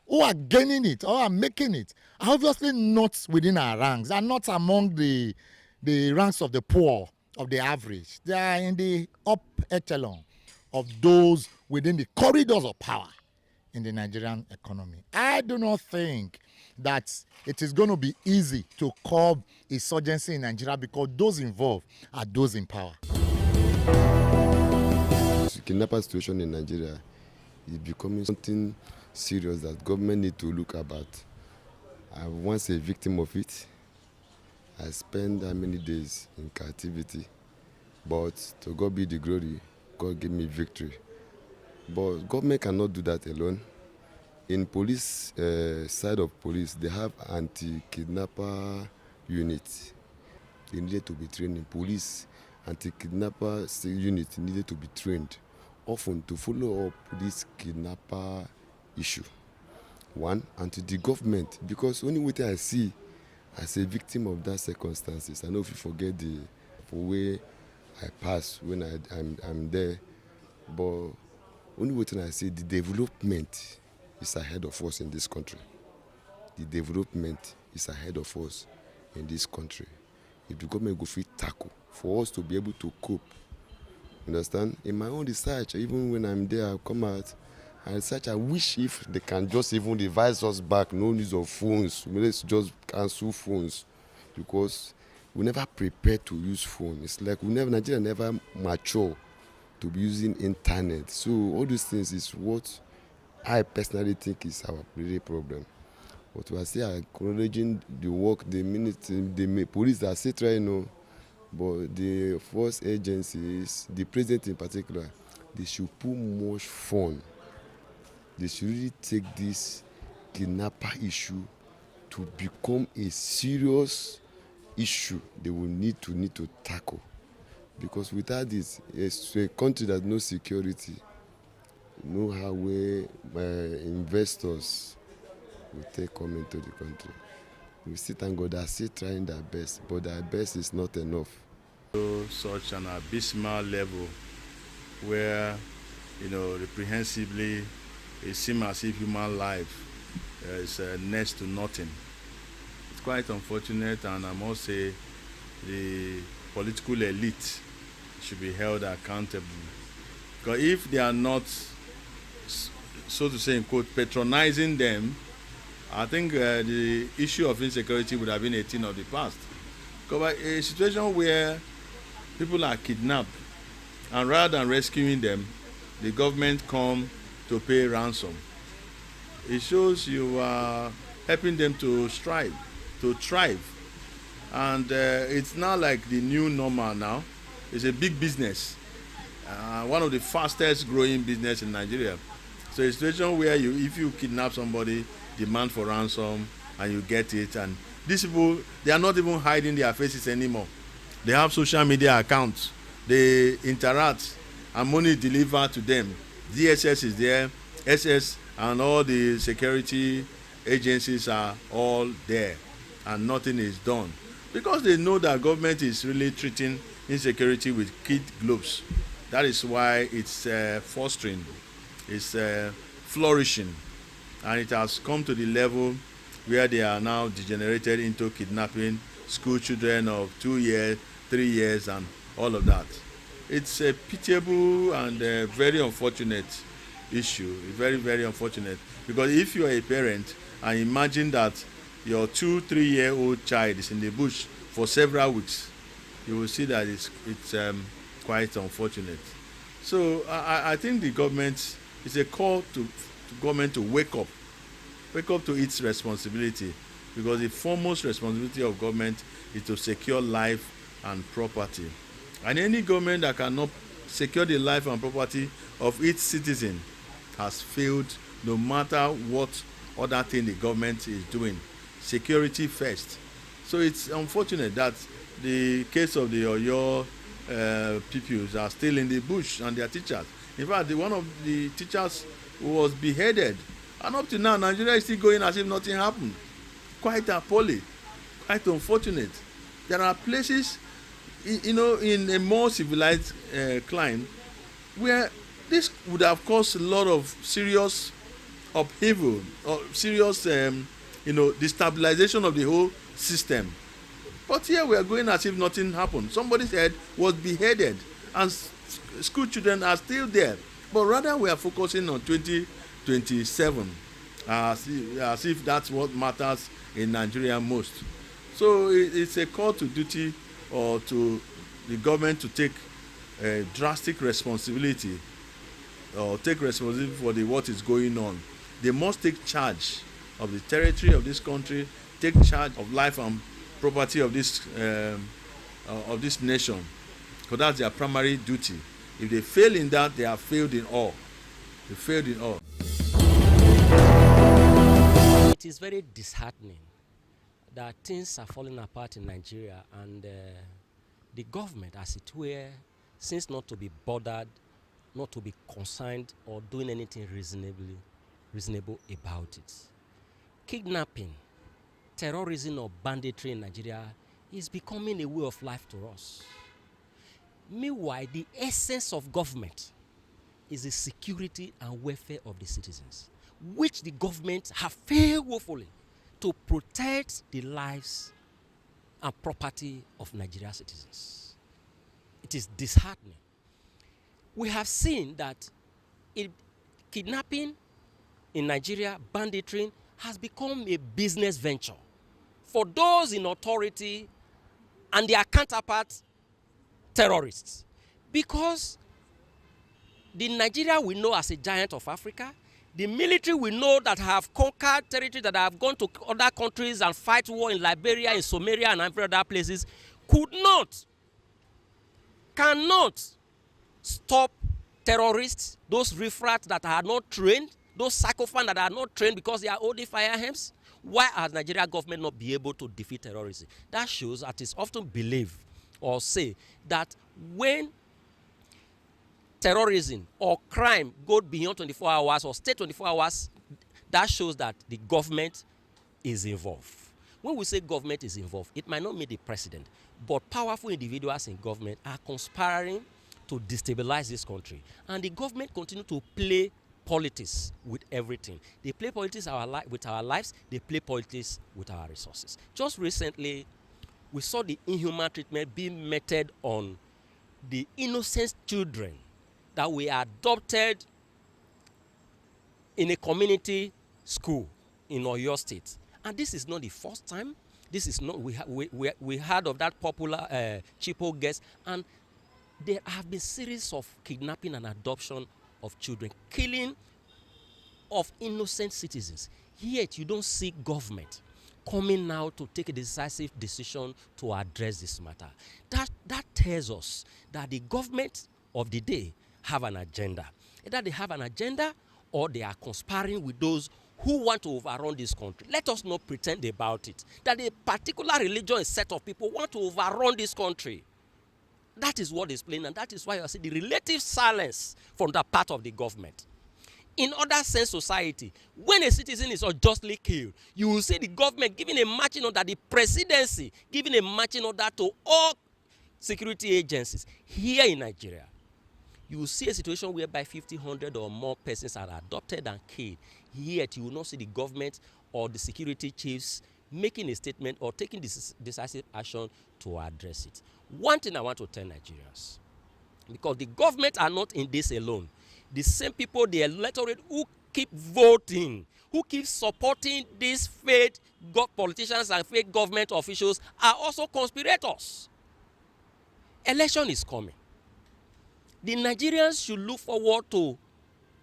gaining it or are making it are obviously not within our ranks, are not among the ranks of the poor, of the average. They are in the up echelon of those within the corridors of power in the Nigerian economy. I do not think that it is going to be easy to curb insurgency in Nigeria because those involved are those in power. The kidnapping situation in Nigeria is becoming something serious that government need to look about. I was once a victim of it. I spent how many days in captivity, but to God be the glory, God gave me victory. But government cannot do that alone. In police side of police, they have anti-kidnapper units. They needed to be trained in police. Anti-kidnapper unit needed to be trained often to follow up this kidnapper issue. One, and to the government, because only what I see as a victim of that circumstances, I know if you forget the way I pass when I'm there, but only what I see, the development is ahead of us in this country. The development is ahead of us in this country. If the government go fit tackle for us to be able to cope, understand? In my own research, even when I'm there, I come out, I research, I wish if they can just even revise us back, no use of phones. Let's just cancel phones because we never prepare to use phone. It's like Nigeria never mature to be using internet. So all these things is what I personally think is our really problem. But we are still acknowledging the work, the police are still trying, but the force agencies, the president in particular, they should put much fun. They should really take this kidnapper issue to become a serious issue they will need to tackle. Because without this, it's a country that no security, no how investors will come into the country. We still thank God they're still trying their best, but their best is not enough. Such an abysmal level where, reprehensibly, it seems as if human life is next to nothing. It's quite unfortunate, and I must say the political elite should be held accountable. Because if they are not, so to say, in quote, patronizing them, I think the issue of insecurity would have been a thing of the past. Because a situation where people are kidnapped, and rather than rescuing them, the government come to pay ransom. It shows you are helping them to strive, to thrive. And it's now like the new normal now. It's a big business. One of the fastest growing business in Nigeria. So a situation where if you kidnap somebody, demand for ransom, and you get it. And these people, they are not even hiding their faces anymore. They have social media accounts. They interact, and money is delivered to them. DSS is there, SS and all the security agencies are all there, and nothing is done. Because they know that government is really treating insecurity with kid gloves. That is why it's fostering, it's flourishing, and it has come to the level where they are now degenerated into kidnapping school children of 2 years, 3 years, and all of that. It's a pitiable and very unfortunate issue. It's very, very unfortunate. Because if you are a parent and imagine that your 2-3-year-old child is in the bush for several weeks, you will see that it's quite unfortunate. So I think the government, it's a call to government to wake up to its responsibility, because the foremost responsibility of government is to secure life and property. And any government that cannot secure the life and property of its citizen has failed, no matter what other thing the government is doing. Security first. So it's unfortunate that the case of the Oyo pupils are still in the bush, and their teachers. In fact, one of the teachers was beheaded, and up to now Nigeria is still going as if nothing happened. quite appalling, quite unfortunate. There are places, in a more civilized clime where this would have caused a lot of serious upheaval or serious, destabilization of the whole system. But here we are going as if nothing happened. Somebody's head was beheaded and school children are still there. But rather we are focusing on 2027 as if that's what matters in Nigeria most. So it's a call to duty or to the government to take drastic responsibility or take responsibility for what is going on. They must take charge of the territory of this country, take charge of life and property of this nation, because that's their primary duty. If they fail in that, they have failed in all. They failed in all. It is very disheartening that things are falling apart in Nigeria, and the government, as it were, seems not to be bothered, not to be concerned or doing anything reasonable about it. Kidnapping, terrorism or banditry in Nigeria is becoming a way of life to us. Meanwhile, the essence of government is the security and welfare of the citizens, which the government have failed woefully to protect the lives and property of Nigerian citizens. It is disheartening. We have seen that kidnapping in Nigeria, banditry, has become a business venture for those in authority and their counterparts, terrorists. Because the Nigeria we know as a giant of Africa, the military we know that have conquered territory, that have gone to other countries and fight war in Liberia, in Somalia, and every other places, cannot stop terrorists, those riffraffs that are not trained, those psychophants that are not trained because they are holding firearms. Why has Nigeria government not be able to defeat terrorism? That shows that it's often believed or say that when terrorism or crime go beyond 24 hours or stay 24 hours, that shows that the government is involved. When we say government is involved, it might not mean the president, but powerful individuals in government are conspiring to destabilize this country. And the government continue to play politics with everything. They play politics with our lives, they play politics with our resources. Just recently, we saw the inhuman treatment being meted on the innocent children that were adopted in a community school in Oyo State. And this is not the first time. This is not, we heard of that popular Chipo guest, and there have been series of kidnapping and adoption of children, killing of innocent citizens. Yet you don't see government coming now to take a decisive decision to address this matter. That tells us that the government of the day have an agenda. Either they have an agenda or they are conspiring with those who want to overrun this country. Let us not pretend about it, that a particular religion and set of people want to overrun this country. That is what is plain, and that is why I say the relative silence from the part of the government. In other sense society, when a citizen is unjustly killed, you will see the government giving a marching order, the presidency giving a marching order to all security agencies. Here in Nigeria, you will see a situation whereby 50, 100 or more persons are adopted and killed. Yet you will not see the government or the security chiefs making a statement or taking decisive action to address it. One thing I want to tell Nigerians, because the government are not in this alone. The same people, the electorate who keep voting, who keep supporting these fake politicians and fake government officials are also conspirators. Election is coming. The Nigerians should look forward to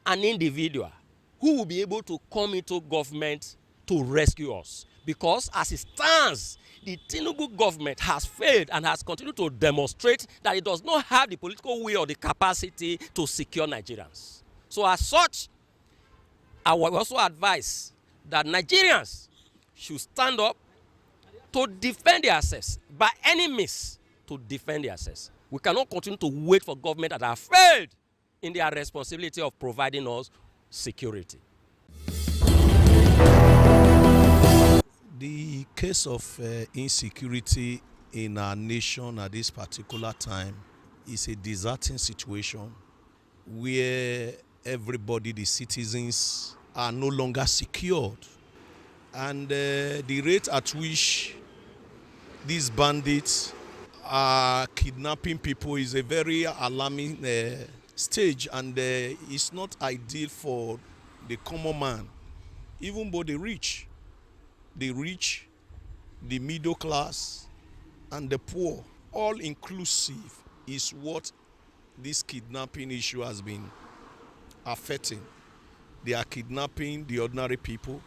an individual who will be able to come into government to rescue us. Because as it stands, the Tinubu government has failed and has continued to demonstrate that it does not have the political will or the capacity to secure Nigerians. So as such, I will also advise that Nigerians should stand up to defend their assets, by any means to defend their assets. We cannot continue to wait for government that have failed in their responsibility of providing us security. The case of insecurity in our nation at this particular time is a disheartening situation where everybody, the citizens, are no longer secured. And the rate at which these bandits are kidnapping people is a very alarming stage, and it's not ideal for the common man, even though the rich, the middle class, and the poor, all inclusive, is what this kidnapping issue has been affecting. They are kidnapping the ordinary people.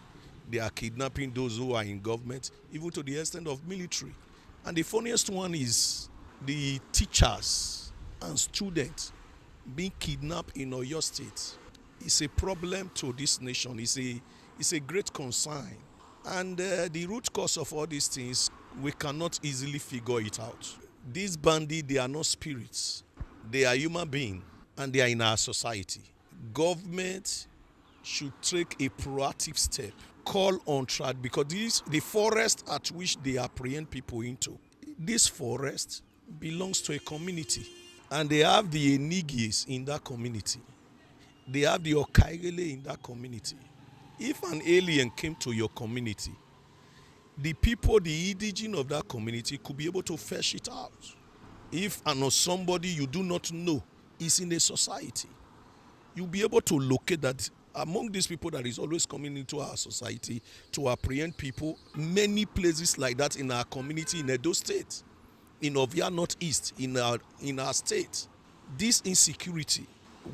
They are kidnapping those who are in government, even to the extent of military. And the funniest one is the teachers and students being kidnapped in Oyo State. It's a problem to this nation. It's a great concern. And the root cause of all these things, we cannot easily figure it out. These bandits, they are not spirits. They are human beings, and they are in our society. Government should take a proactive step, call on tribe, because the forest at which they apprehend people into, this forest belongs to a community, and they have the Enigis in that community. They have the Okaigele in that community. If an alien came to your community, the people, the indigenous of that community, could be able to fetch it out. If somebody you do not know is in a society, you'll be able to locate that among these people that is always coming into our society to apprehend people. Many places like that in our community in Edo State, in Ovia Northeast, in our state. This insecurity,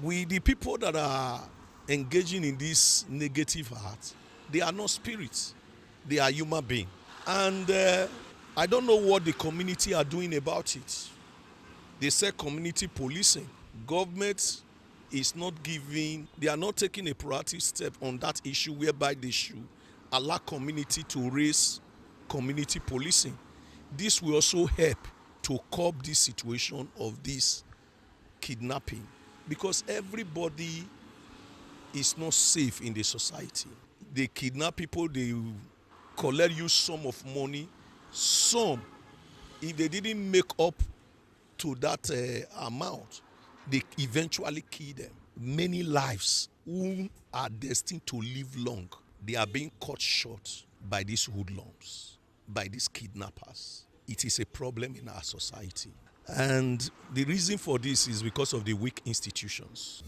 the people that are engaging in this negative heart, they are not spirits, they are human beings. And I don't know what the community are doing about it. They say community policing. Government is not they are not taking a proactive step on that issue whereby they should allow community to raise community policing. This will also help to curb this situation of this kidnapping, because everybody is not safe in the society. They kidnap people, they collect you sum of money. Some, if they didn't make up to that amount, they eventually kill them. Many lives who are destined to live long, they are being cut short by these hoodlums, by these kidnappers. It is a problem in our society. And the reason for this is because of the weak institutions.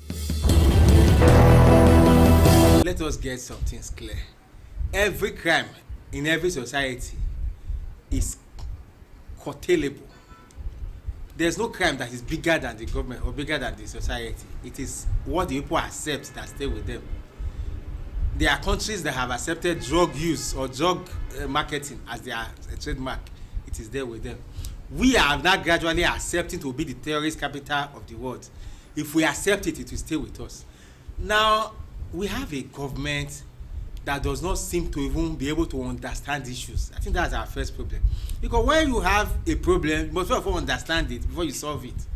Let us get some things clear. Every crime in every society is curtailable. There's no crime that is bigger than the government or bigger than the society. It is what the people accept that stay with them. There are countries that have accepted drug use or drug marketing as their trademark. It is there with them. We are now gradually accepting to be the terrorist capital of the world. If we accept it, it will stay with us. Now, we have a government that does not seem to even be able to understand issues. I think that's our first problem. Because when you have a problem, you must first of all understand it before you solve it.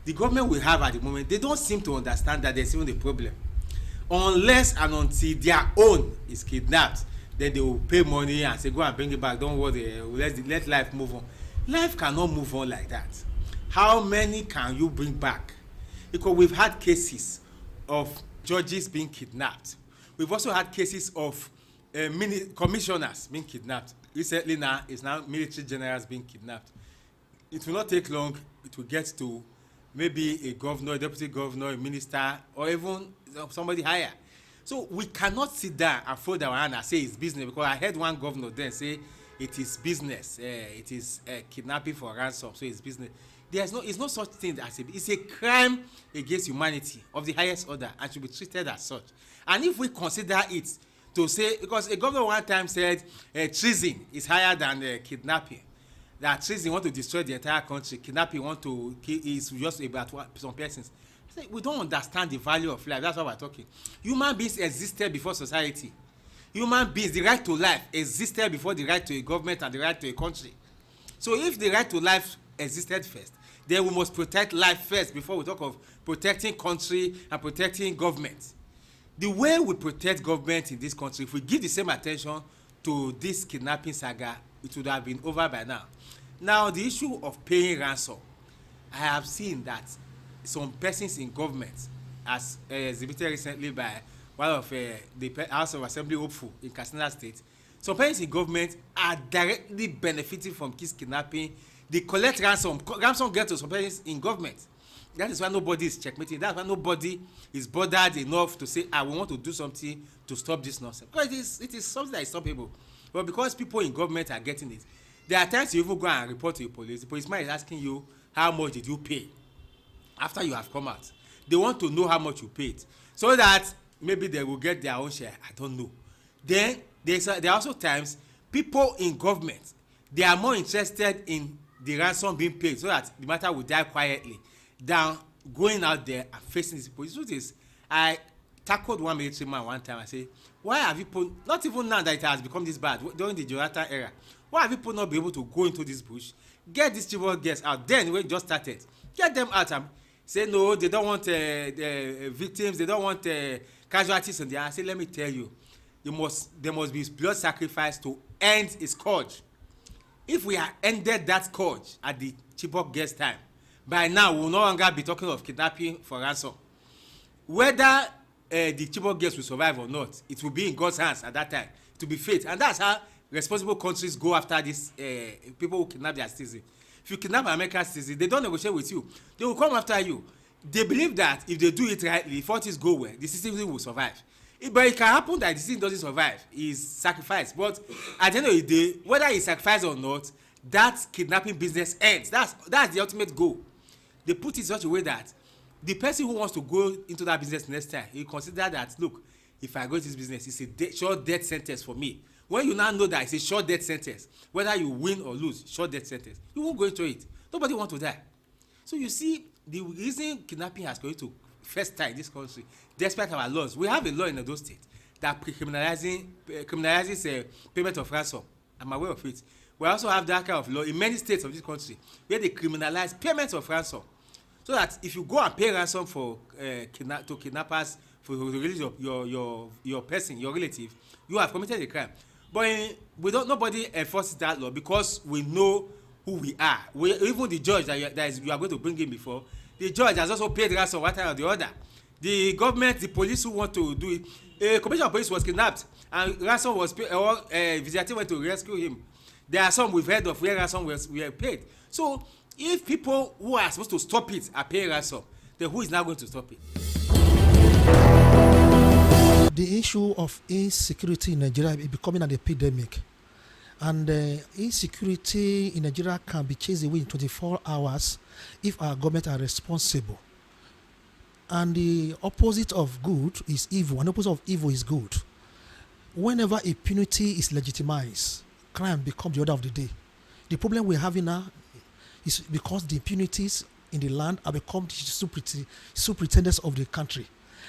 The government we have at the moment, they don't seem to understand that there's even a problem. Unless and until their own is kidnapped, then they will pay money and say, go and bring it back, don't worry, let life move on. Life cannot move on like that. How many can you bring back? Because we've had cases of judges being kidnapped. We've also had cases of commissioners being kidnapped. Recently now, it's now military generals being kidnapped. It will not take long. It will get to maybe a governor, a deputy governor, a minister, or even somebody higher. So we cannot sit down and fold our hand and say it's business, because I heard one governor then say it is business. It is kidnapping for ransom, so it's business. It's no such thing as it's a crime against humanity of the highest order and should be treated as such. And if we consider it to say, because a governor one time said treason is higher than kidnapping, that treason want to destroy the entire country, kidnapping want to kill is just about some persons. We don't understand the value of life. That's why we're talking. Human beings existed before society. Human beings, the right to life existed before the right to a government and the right to a country. So if the right to life existed first, then we must protect life first before we talk of protecting country and protecting government. The way we protect government in this country, if we give the same attention to this kidnapping saga, it would have been over by now. Now, the issue of paying ransom, I have seen that some persons in government, as exhibited recently by one of the House of Assembly hopeful in Katsina State, some persons in government are directly benefiting from this kidnapping. They collect ransom. Ransom gets to some persons in government. That is why nobody is checkmating. That's why nobody is bothered enough to say, I want to do something to stop this nonsense. Because it is something that is stoppable. But because people in government are getting it, there are times you even go and report to the police. The policeman is asking you, how much did you pay after you have come out? They want to know how much you paid, so that maybe they will get their own share. I don't know. Then there are also times people in government, they are more interested in the ransom being paid so that the matter will die quietly than going out there and facing this police. The truth is, I tackled one military man one time. I say, why have people, not even now that it has become this bad, during the Jonathan era, why have people not been able to go into this bush, get these Chibok girls out? Then when it just started, get them out and say, no, they don't want victims, they don't want casualties in there. I say, let me tell you, there must be blood sacrifice to end a scourge. If we had ended that scourge at the Chibok girls' time, by now we will no longer be talking of kidnapping for ransom. Whether the Chibok girls will survive or not, it will be in God's hands at that time, to be fate. And that's how responsible countries go after these people who kidnap their citizens. If you kidnap American citizens, they don't negotiate with you. They will come after you. They believe that if they do it rightly, if all things go well, the citizen will survive. But it can happen that the citizen doesn't survive, is sacrificed. But at the end of the day, whether he's sacrificed or not, that kidnapping business ends. That's the ultimate goal. They put it in such a way that the person who wants to go into that business next time, he consider that, look, if I go into this business, it's a short death sentence for me. When you now know that it's a short death sentence, whether you win or lose, short death sentence, you won't go into it. Nobody wants to die. So you see, the reason kidnapping has going to first time in this country, despite our laws, we have a law in Edo State that criminalizes payment of ransom. I'm aware of it. We also have that kind of law in many states of this country where they criminalize payment of ransom. So that if you go and pay ransom for to kidnappers for the release of your person, your relative, you have committed a crime. But nobody enforces that law because we know who we are. Even the judge that you are going to bring in before, the judge has also paid ransom one time or the other. The government, the police who want to do it, a commissioner of police was kidnapped and ransom was paid, or Vigilante went to rescue him. There are some we've heard of where ransom were paid. So if people who are supposed to stop it are paying ransom, then who is now going to stop it? The issue of insecurity in Nigeria is becoming an epidemic. And insecurity in Nigeria can be chased away in 24 hours if our government are responsible. And the opposite of good is evil, and the opposite of evil is good. Whenever impunity is legitimized, crime becomes the order of the day. The problem we're having now is because the impunities in the land have become the superintendents of the country.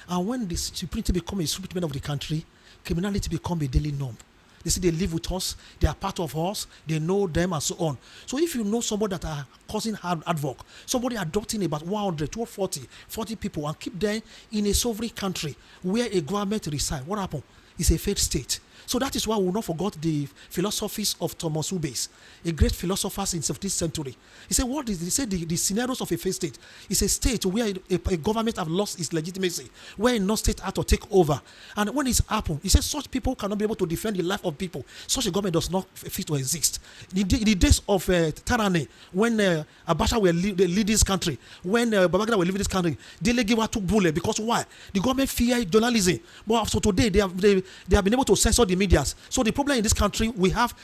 And when the impunity becomes a superintendent of the country, criminality becomes a daily norm. They say they live with us, they are part of us, they know them and so on. So if you know somebody that are causing havoc, somebody adopting about 100, 240, 40 people and keep them in a sovereign country where a government resides, what happens? It's a failed state. So that is why we will not forget the philosophies of Thomas Hobbes, a great philosopher in the 17th century. He said, what is? He said the scenarios of a failed state is a state where a government have lost its legitimacy, where a non-state had to take over. And when it's happened, he said such people cannot be able to defend the life of people. Such a government does not fit to exist. In the days of tyranny, when Abacha were leading this country, when Babangida were leading this country, Dele Giwa took bullet because why? The government feared journalism. But so today they have been able to censor the medias. So the problem in this country, we have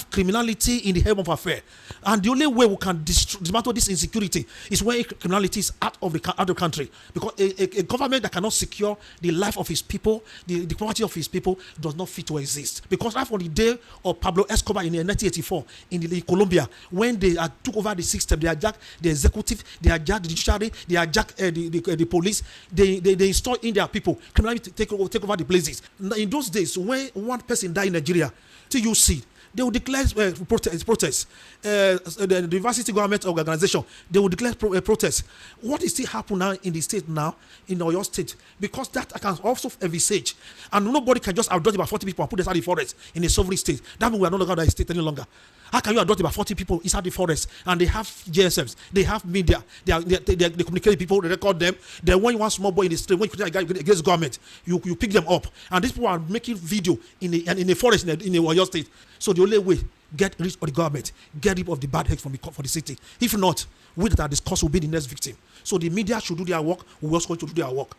criminality in the helm of affair, and the only way we can dismantle this insecurity is when criminality is out of the country, because a government that cannot secure the life of his people, the property of his people, does not fit to exist. Because right from the day of Pablo Escobar in 1984 in Colombia, when they took over the system, they hijacked the executive, they hijacked the judiciary, they hijacked the police, they installed in their people, criminality take over the places. In those days, when one person died in Nigeria, till you see they will declare protest. The university government organization, they will declare protest. What is still happening now in the state now, in Oyo State? Because that can also envisage. And nobody can just abduct about 40 people and put inside the forest in a sovereign state. That means we are no longer in the state any longer. How can you abduct about 40 people inside the forest and they have GSMs, they have media, they communicate with people, they record them. Then when you want small boy in the street, when you put against government, you pick them up. And these people are making video in the forest in the Oyo State. So the only way, get rid of the government, get rid of the bad heads for the city. If not, we that are discussed will be the next victim. So the media should do their work, we also going to do their work.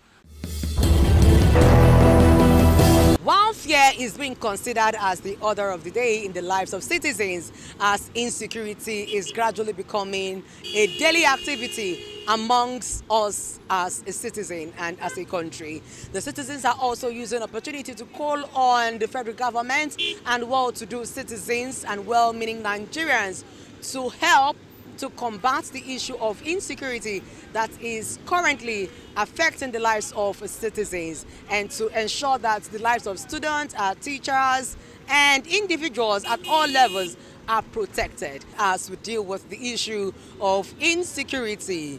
While fear is being considered as the order of the day in the lives of citizens, as insecurity is gradually becoming a daily activity amongst us as a citizen and as a country. The citizens are also using opportunity to call on the federal government and well-to-do citizens and well-meaning Nigerians to help to combat the issue of insecurity that is currently affecting the lives of citizens, and to ensure that the lives of students, teachers, and individuals at all levels are protected as we deal with the issue of insecurity.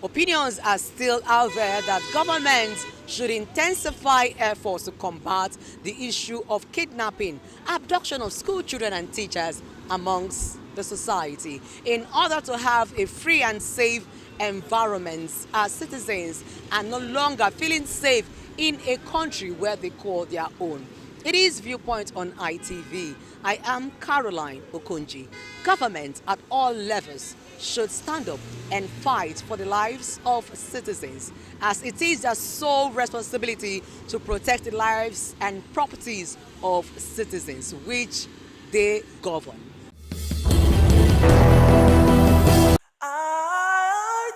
Opinions are still out there that government should intensify efforts to combat the issue of kidnapping, abduction of school children and teachers amongst the society, in order to have a free and safe environment as citizens are no longer feeling safe in a country where they call their own. It is Viewpoint on ITV. I am Caroline Okonji. Government at all levels should stand up and fight for the lives of citizens, as it is their sole responsibility to protect the lives and properties of citizens which they govern.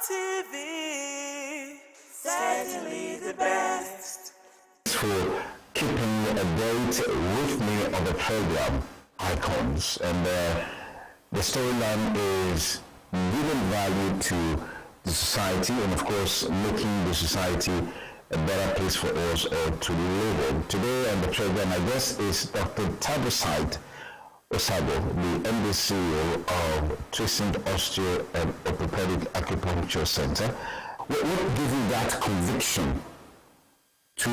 ITV, certainly the best. For keeping a date with me on the program, Icons, and the storyline is giving value to the society and of course making the society a better place for us to live in. Today on the program, I guess, is Dr. Tabusite Osabo, the MD CEO of Twisted Osteo and Orthopedic Acupuncture Center. What gave you that conviction to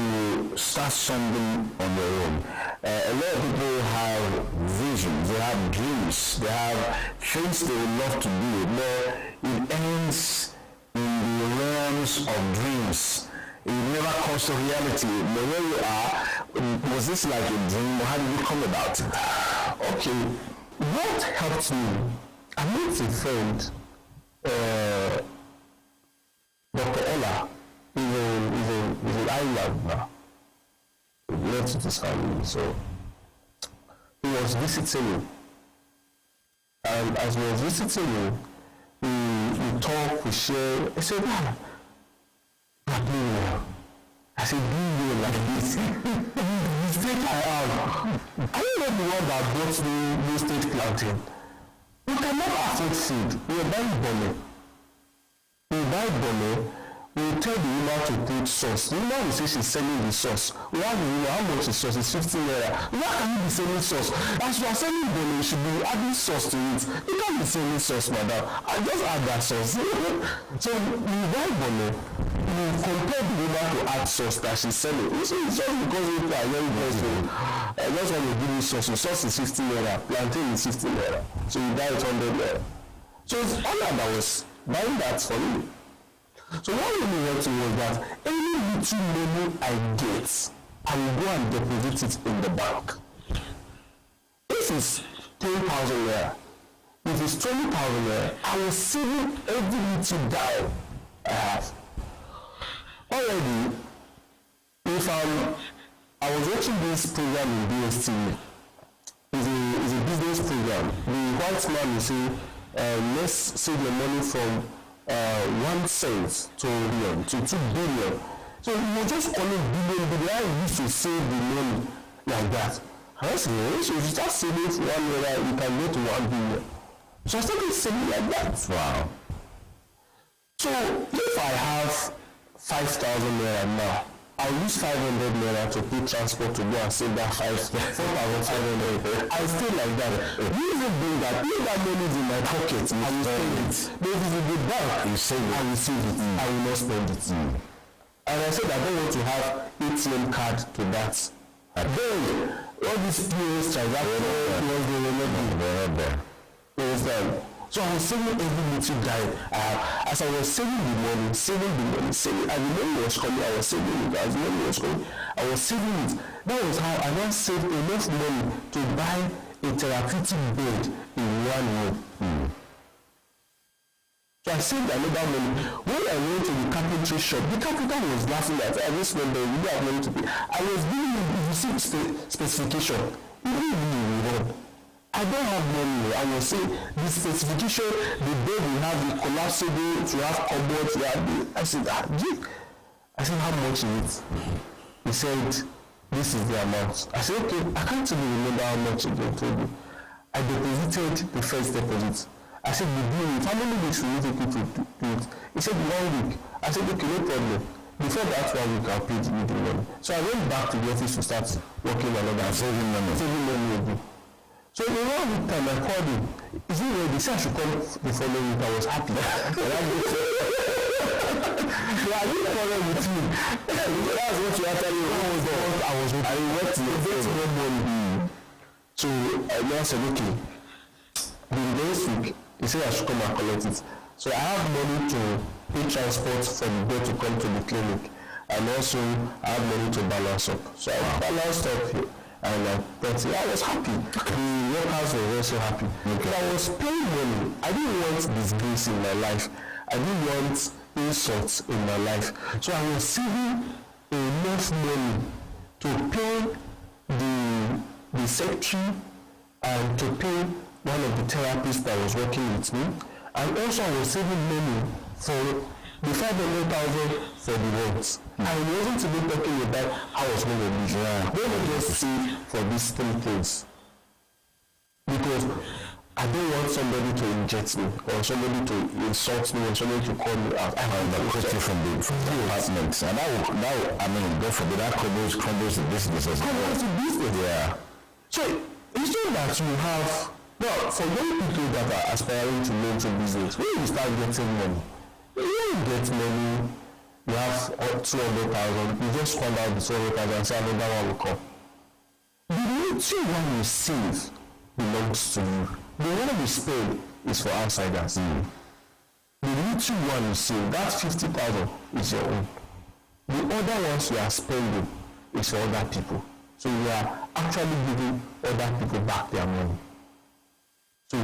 start something on your own? A lot of people have visions, they have dreams, they have things they would love to do, but it ends in the realms of dreams. It never comes to reality. But where you are, was this like a dream, or how did you come about it? Okay, what helped me? I met a friend, Dr. Ola, is an island now. He left with his family, so he was visiting me. And as he was visiting me, we talked, we shared. I said, "Man, you're doing well." I said, "Doing well like this." I am. I don't know the one that brought me new stage planting. We cannot afford food. We are buying bone. We tell the woman to put sauce. The woman will say she's selling the sauce. We ask the woman how much the sauce is 15 naira. Why can you be selling sauce? As you are selling bone, you should be adding sauce to it. You can't be selling sauce, madam. I just add that sauce. So we buy bone. We compare the woman to add sauce that she's selling. It's just because people are very grateful. I just want to give you sauce. The sauce is 15 naira. Plantain is 15 naira. So you buy it 100 naira. So it's all that was buying that for me. So what really helped me was that any little money I get, I will go and deposit it in the bank. If it's 10,000 naira, if it's 20,000 naira, I will save every little dime I have. Already, if I was watching this program in DSTV, it's a business program. The white man will say, let's save your money from 1 cent to 1 billion to 2 billion. So you're just calling billion. I used to save the money like that. I said, so you start saving for 1 naira, you can go to 1 billion. So I started saving like that. Wow. So if I have 5,000 naira now, I I'll use 500 naira to pay transport to go and save that 4,500. I stay like that. You even bring that. If that money is in my pocket, I will spend it. But if it's in the bank, I will save it. I will not spend it. And I said I don't want to have ATM card to that. Then all these POS transactions was there. So I was saving every little dime. As I was saving the money, and the money was coming, I was saving it. As the money was coming, I was saving it. That was how I now saved enough money to buy a therapeutic bed in 1 room. So I saved another money. When I went to the carpentry shop, the carpenter was laughing at this number, you don't have money to pay. I was giving him the specification. He didn't really run. I don't have money. I will say the specification, the bed we have, the collapsible, to have cupboards, I said, how much is it? He said, this is the amount. I said, okay, I can't even remember how much again told me. I deposited the first deposit. I said, how many weeks will you take it to do it? He said, 1 week. I said, okay, no problem. Before that 1 week, I'll pay the money. So I went back to the office to start working another saving money again. So in 1 week time, I called him. Is he ready? He said I should come the following week. I was happy. I didn't quarrel with you. That's what you actually I worked in the money. So I now said, okay. The next week, he said I should come and collect it. So I have money to pay transport from there to come to the clinic. And also, I have money to balance up. So I balanced up here. And I was happy. The workers were also happy. I was paying money. I didn't want disgrace in my life. I didn't want insults in my life. So I was saving enough money to pay the secretary and to pay one of the therapists that was working with me. And also I was saving money for the 500,000 for the rent. I wasn't even talking about how I was going to live. They were just save for these 3 things. Because I don't want somebody to inject me, or somebody to insult me, or somebody to call me out. I want to cut you from the apartment. And God forbid, that crumbles the business as well. Crumbles the business, yeah. So, it's not that you have, well, for young people that are aspiring to go into business, when you start getting money, when you get money, you have 200,000, you just call out the 200,000 and say another one will come. The little one you save belongs to you. The one you spend is for outsiders. The little one you save, that 50,000 is your own. The other ones you are spending is for other people. So you are actually giving other people back their money. So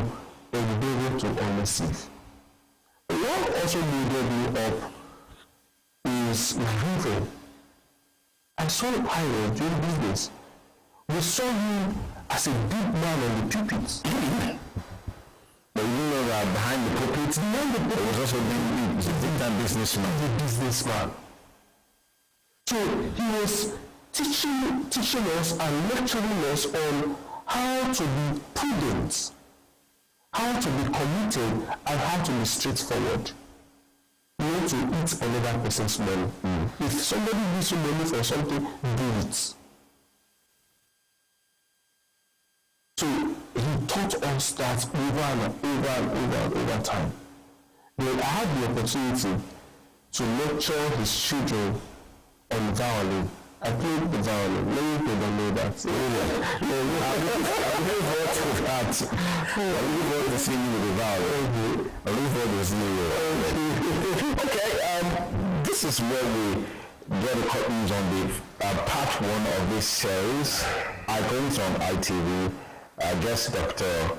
endeavor to only save. What also needed me up is moving. I saw I was doing business. We saw him as a big man on the pulpit. But you know that behind the pulpit, he was also being a big-time businessman. A businessman. So he was teaching us and lecturing us on how to be prudent, how to be committed, and how to be straightforward. You want to eat another person's money. If somebody gives you money for something, do it. So he taught us that over time. Then I had the opportunity to lecture his children on violin. I played the violin. Many people don't know that. I really want to that. I really want to sing with the violin. I really want to sing with Okay, this is where we get the curtains on the part 1 of this series. Icons on ITV. Guest Dr.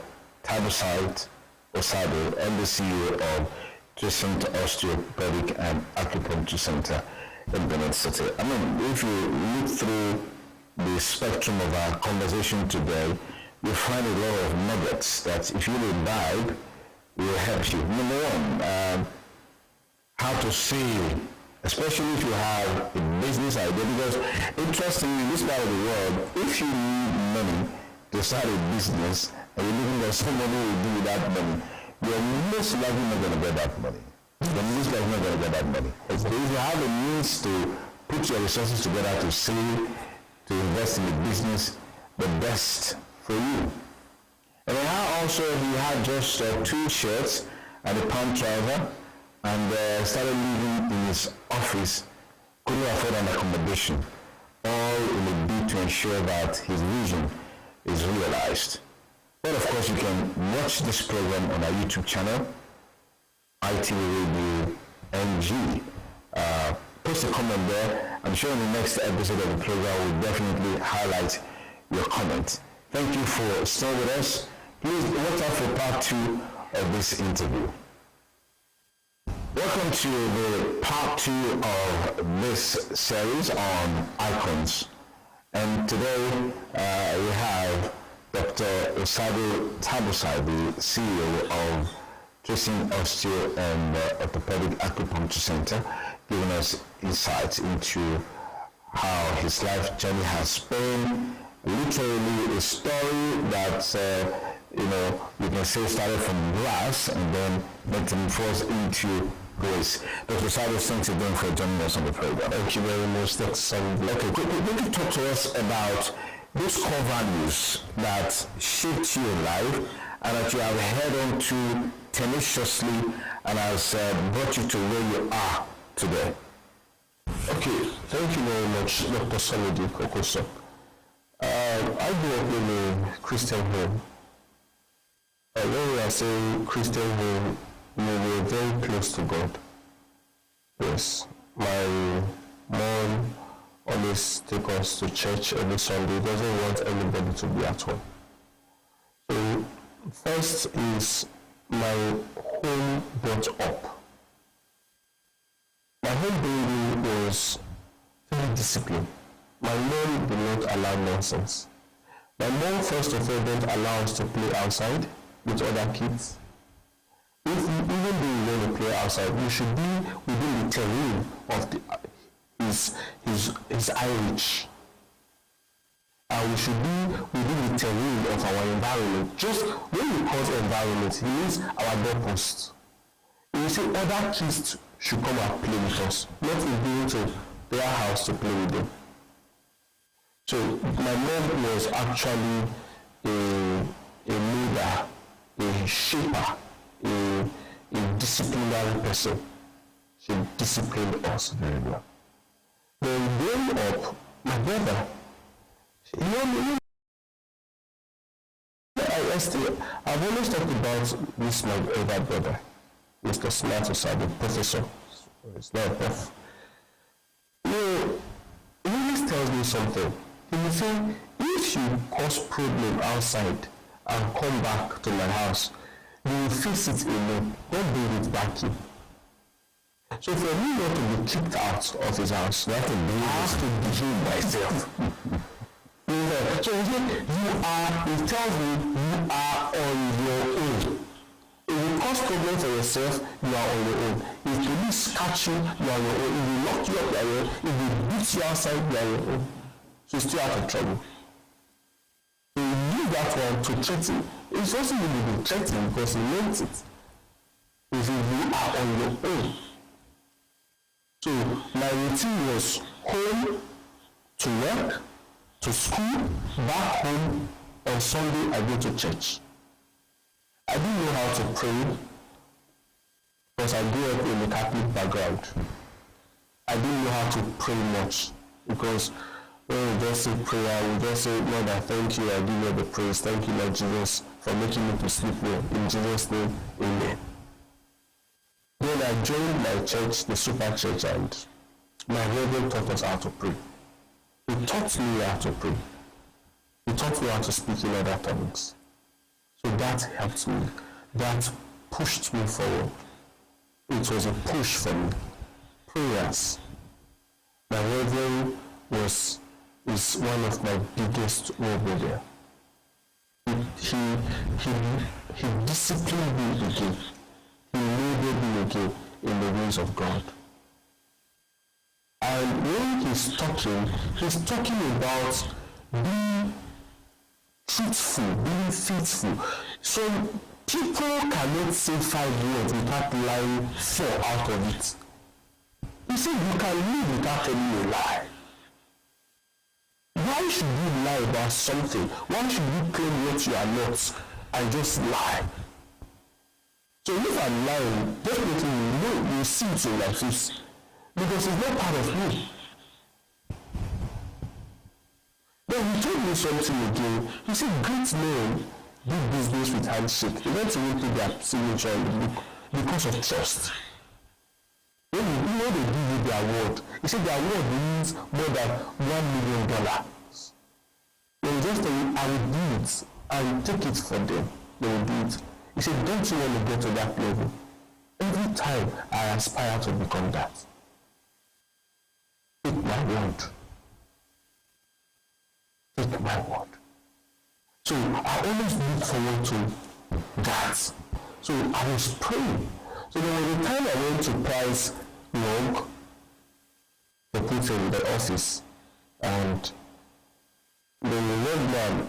Tabusite Osado, and the CEO of Crescent Osteopathic and Acupuncture Center in Benin City. I mean, if you look through the spectrum of our conversation today, you find a lot of nuggets that, if you imbibe, will help you. Number 1, how to save, especially if you have a business idea, because interestingly, in this part of the world, if you need money to start a business and you're looking for somebody who will do with that money, you're most likely not going to get that money. You're most likely not going to get that money. But if you have a means to put your resources together to save, to invest in the business, the best for you. And then also he had just 2 shirts and a pant trouser, and started living in his office, couldn't afford an accommodation, all in a bid to ensure that his vision is realized. But of course, you can watch this program on our YouTube channel, ITV Radio NG. Post a comment there. I'm sure in the next episode of the program we'll definitely highlight your comment. Thank you for staying with us. Please watch out for part 2 of this interview. Welcome to the part 2 of this series on icons. And today we have Dr. Osado Tabusai, the CEO of Tracing Osteo and Orthopedic Acupuncture Center, giving us insights into how his life journey has been. Literally a story that we can say started from grass and then metamorphosed into grace. Dr. Osado, thanks again for joining us on the program. Thank you very much, Dr. Sandy. Okay, could you talk to us about those core values that shaped your life and that you have held on to tenaciously and has brought you to where you are today? Okay, thank you very much, Dr. Samedi Kokoso. I grew up in a Christian home. When we are saying Christian home, we were very close to God. Yes, my mom always takes us to church every Sunday. Doesn't want anybody to be at home. So first is my home brought up. My home building was very disciplined. My mom did not allow nonsense. My mom, first of all, didn't allow us to play outside with other kids. Even though we want to play outside, we should be within the terrain of his Irish. And we should be within the terrain of our environment. Just when we call environment, it means our doorpost. We say other kids should come and play with us, not in going to their house to play with them. So my mom was actually a leader, a shaper, a disciplinary person. She disciplined us very well. Then growing up, my brother, I've always talked about this, my older brother, Mr. Smart Osado, professor. It's not a prof. He always tells me something. He will say, if you cause problem outside and come back to my house, you will fix it alone. Don't bring it back in. So for me not to be kicked out of his house, I have to behave myself. So he tells me you are on your own. If you cause problem for yourself, you are on your own. If police catch you, you are on your own. If you lock you up, you are on your own. If they beat you outside, you are on your own. So you're still out of trouble. So you use that one to threaten. It's also going to be threatening because he meant it. If you are on your own. So my routine was home, to work, to school, back home. On Sunday, I go to church. I didn't know how to pray because I grew up in a Catholic background. I didn't know how to pray much because when we just say prayer, we just say, Lord, I thank you, I give you the praise. Thank you, Lord Jesus, for making me to sleep well. In Jesus' name, amen. Then I joined my church, the Super Church, and my reverend taught us how to pray. He taught me how to pray. He taught me how to speak in other tongues. So that helped me. That pushed me forward. It was a push for me. Prayers. My reverend is one of my biggest role models. He disciplined me again. He labeled me again in the ways of God. And when he's talking about being truthful, being faithful. So people cannot say 5 words without lying 4 out of it. He said you can live without telling a lie. Why should you lie about something? Why should you claim what you are not and just lie? So if I'm lying, definitely you see it in my face because it's not part of me. Then he told me something again. He said, great men do business with handshake. They don't even put their signature in the book because of trust. When they give you their word, he said their word means more than $1 million. They will just tell you, I will do it. I will take it for them. They will do it. He said, don't you want to get to that level? Every time I aspire to become that. Take my word. Take my word. So I always look forward to that. So I was praying. So there was a time I went to Price Log, they put in the office, and the young man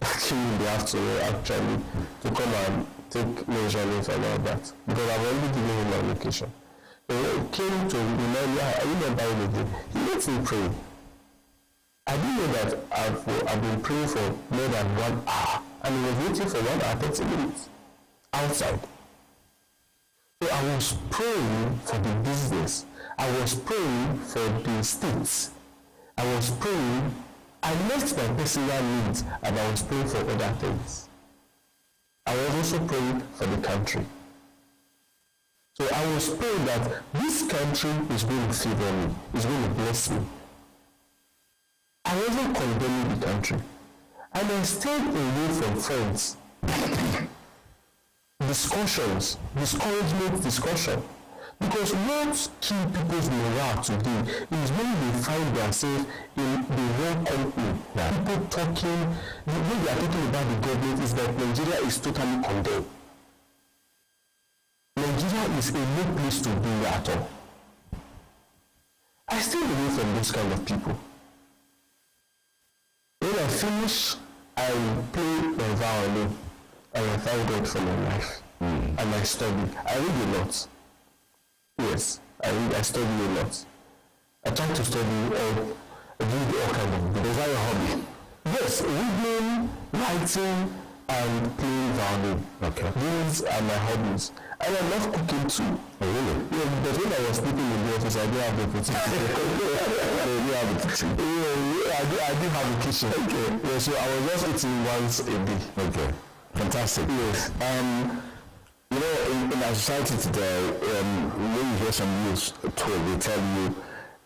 came in the afternoon actually to come and take measurements and all that because I've already given him my location. He came to remind me, I remember anything. He let me pray. I didn't know that I've been praying for more than 1 hour and he was waiting for 1 hour 30 minutes outside. So I was praying for the business. I was praying for the states. I was praying. I left my personal needs and I was praying for other things. I was also praying for the country. So I was praying that this country is going to favor me, is going to bless me. I wasn't condemning the country. And I stayed away from friends. Discussions, discouragement discussion. Because what kills people's morale today is when they find themselves in the wrong company. People talking, when they are talking about the government is that Nigeria is totally condemned. Nigeria is a no place to be at all. I stay away from those kind of people. When I finish, I play my violin and I thank God for my life. And I study. I read a lot. Yes, I study a lot. I try to study read all kind of books. Is that your hobby? Yes, reading, writing, and playing violin. Okay. These are my hobbies. And I love cooking too. Oh, really? Yeah, but when I was sleeping in the office, I didn't have the kitchen. I do have a kitchen. Okay. Yeah, so I was just eating once a day. Okay. Fantastic. Yes. You know, in our society today, when you hear some news told, they tell you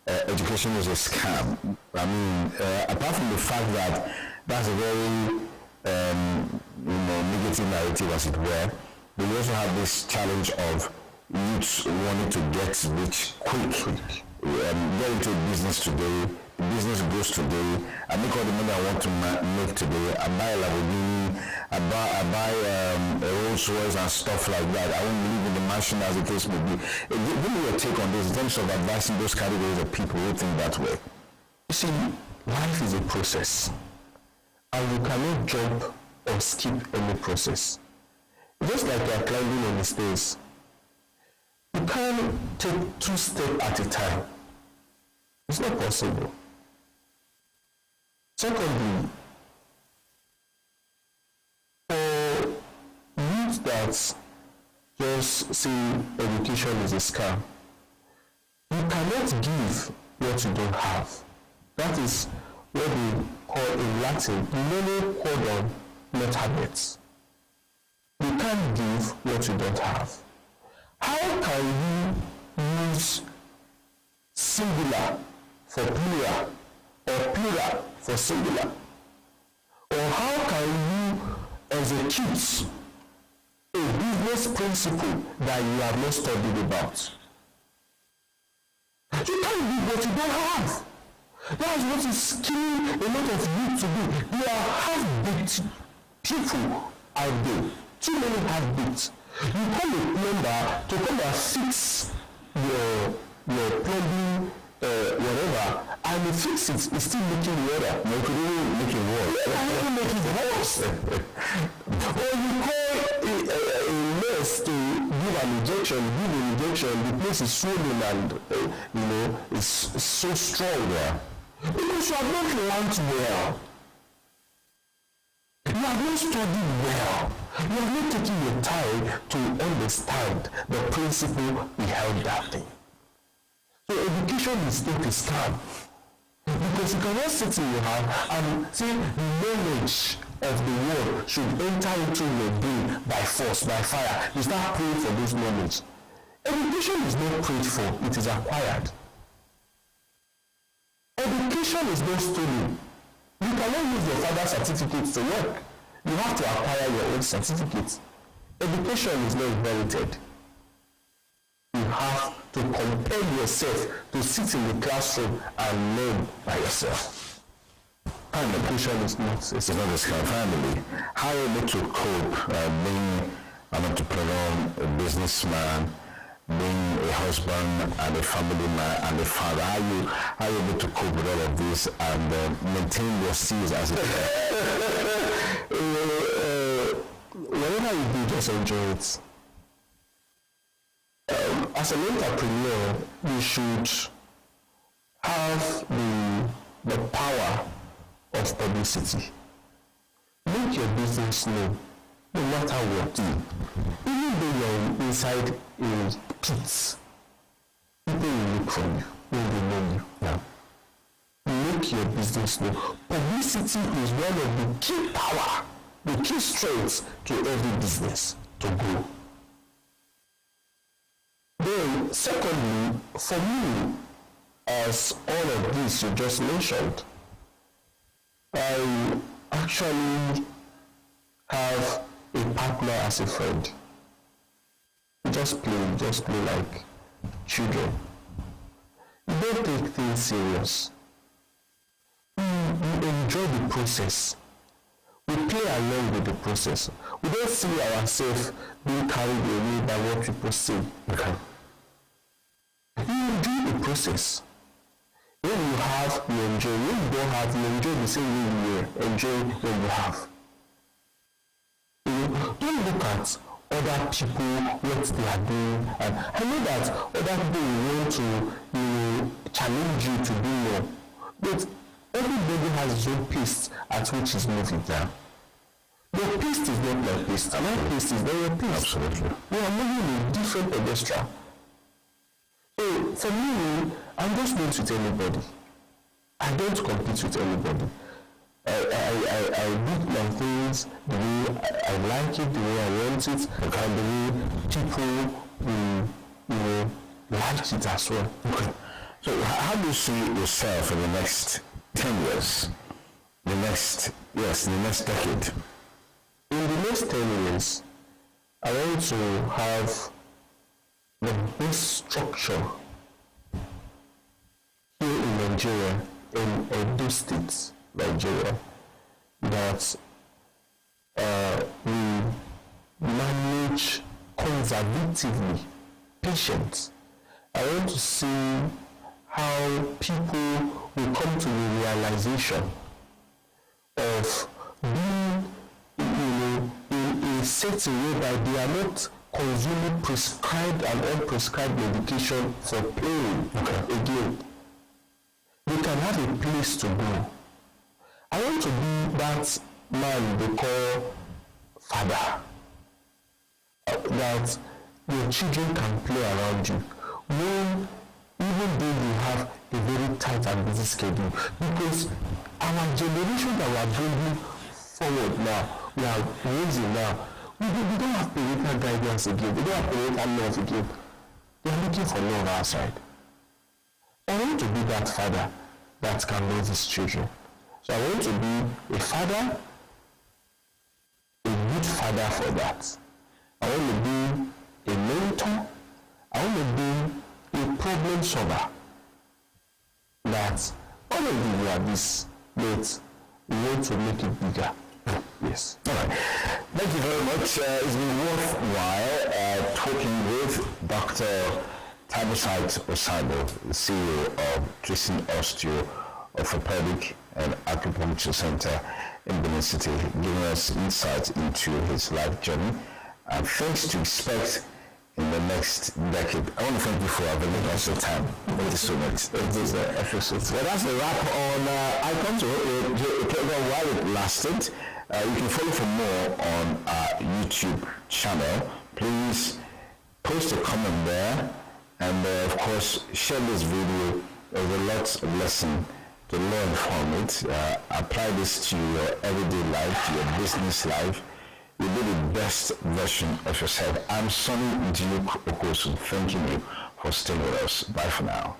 education is a scam. I mean, apart from the fact that that's a very negative narrative, as it were, but we also have this challenge of youths wanting to get rich quick. Get into business today, business grows today, I make all the money I want to make today, I buy a Lamborghini, I buy a Rolls Royce and stuff like that. I won't live in the mansion as the case may be. Give me your take on this in terms of advising those categories of people who think that way. You see, life is a process, and you cannot jump or skip any process. Just like you are climbing on the stairs, you can't take 2 steps at a time. It's not possible. Secondly, for youth that just say education is a scam, you cannot give what you don't have. That is what they call in Latin, "Nemo quodam not habet." You can't give what you don't have. How can you use singular for plural or plural for singular? Or how can you execute a business principle that you have not studied about? You can't give what you don't have. That's what is killing a lot of youth today. They are half-baked people out there. Too many half-baked. You call a plumber to come and fix your plumbing whatever, and it fix it, it's still making water. No, it could even make it worse. It can even make it worse. Or you call a nurse to give an injection, the place is swollen and, it's so strong there. Because you have not learned well. You have not studied well. You have not taken your time to understand the principle behind that thing. So education is not a scam. Because you cannot sit in your house and say knowledge of the world should enter into your brain by force, by fire. You start praying for those knowledge. Education is not prayed for, it is acquired. Education is not stolen. You cannot use your father's certificate to work. You have to acquire your own certificate. Education is not inherited. You have to compel yourself to sit in the classroom and learn by yourself. And education is not a family. How are you able to cope being an entrepreneur, a businessman, being a husband and a family man and a father? How are you able to cope with all of this and maintain your seas as a whatever you do, just enjoy it. As an entrepreneur, you should have the power of publicity. Make your business known, no matter what. Even though you're inside a pit, people will look for you when they know you. Yeah. Make your business known. Publicity is one of the key power, the key strengths to every business to grow. Then, secondly, for me, as all of this you just mentioned, I actually have a partner as a friend. We just play like children. You don't take things serious. You enjoy the process. We play along with the process. We don't see ourselves being carried away by what people say. Okay. You enjoy the process. When you have, you enjoy. When you don't have, you enjoy the same way you enjoy when you have. Don't look at other people, what they are doing. And I know that other people will want to challenge you to do more. But everybody has his own pace at which he's moving down. Your pace is not my pace, and my pace is not your pace. Absolutely. We are moving in different pedestrian. So for me, I'm just not with anybody. I don't compete with anybody. I do my things the way I like it, the way I want it, and the way people will like it as well. Okay. So how do you see yourself in the next 10 years? The next decade? In the next 10 years, I want to have the best structure here in Nigeria, in Edo State, Nigeria, that we manage conservatively patients. I want to see how people will come to the realization of being in a certain way that they are not consuming prescribed and unprescribed medication for pain. Okay. Again, they can have a place to go. I want to be that man they call father. That your children can play around you. Even though you have a very tight and busy schedule. Because our generation that we are bringing forward now, we are raising now, we don't have parental guidance again. We don't have parental love again. They are looking for love outside. I want to be that father that can love his children. So I want to be a father, a good father for that. I want to be a mentor. I want to be a problem solver. That all of you are this, but we want to make it bigger. Yes. All right. Thank you very much. It's been worthwhile talking with Dr. Tabasite Osabo, the CEO of Tristan Osteo Orthopedic and Acupuncture Center in Benin City, giving us insight into his life journey and things to expect in the next decade. I want to thank you for having us your time. Thank you so much. Well, that's the wrap on Icons, the program while it lasted. You can follow for more on our YouTube channel. Please post a comment there, and of course share this video. There's a lot of lesson to learn from it. Apply this to your everyday life, to your business life. You be the best version of yourself. I'm Sonny Duke Okosu, thanking you for staying with us. Bye for now.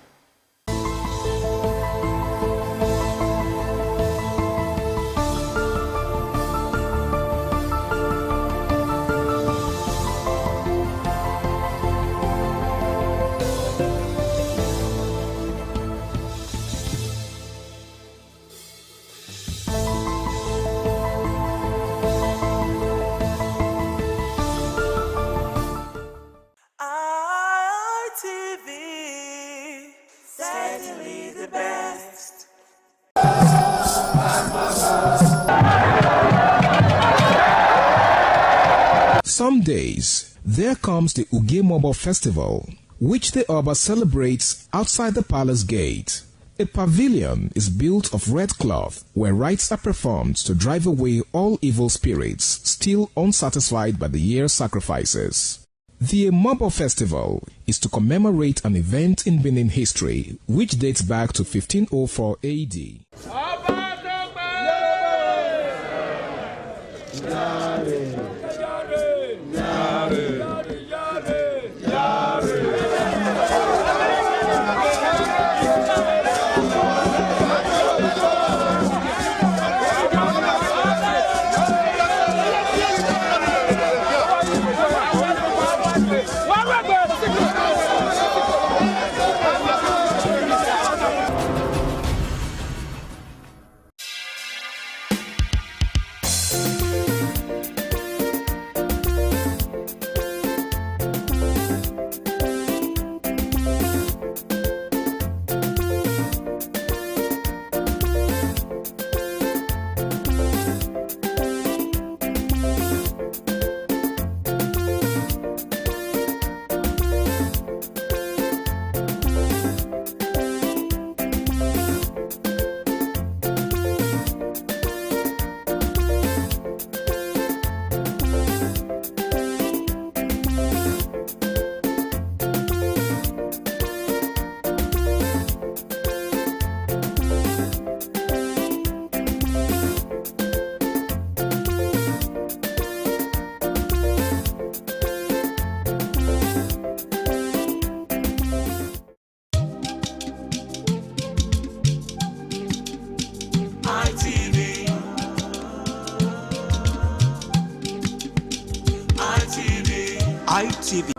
ITV, certainly the best. Some days, there comes the Ugemobo Festival, which the Oba celebrates outside the palace gate. A pavilion is built of red cloth where rites are performed to drive away all evil spirits still unsatisfied by the year's sacrifices. The Emobo Festival is to commemorate an event in Benin history which dates back to 1504 AD. ITV.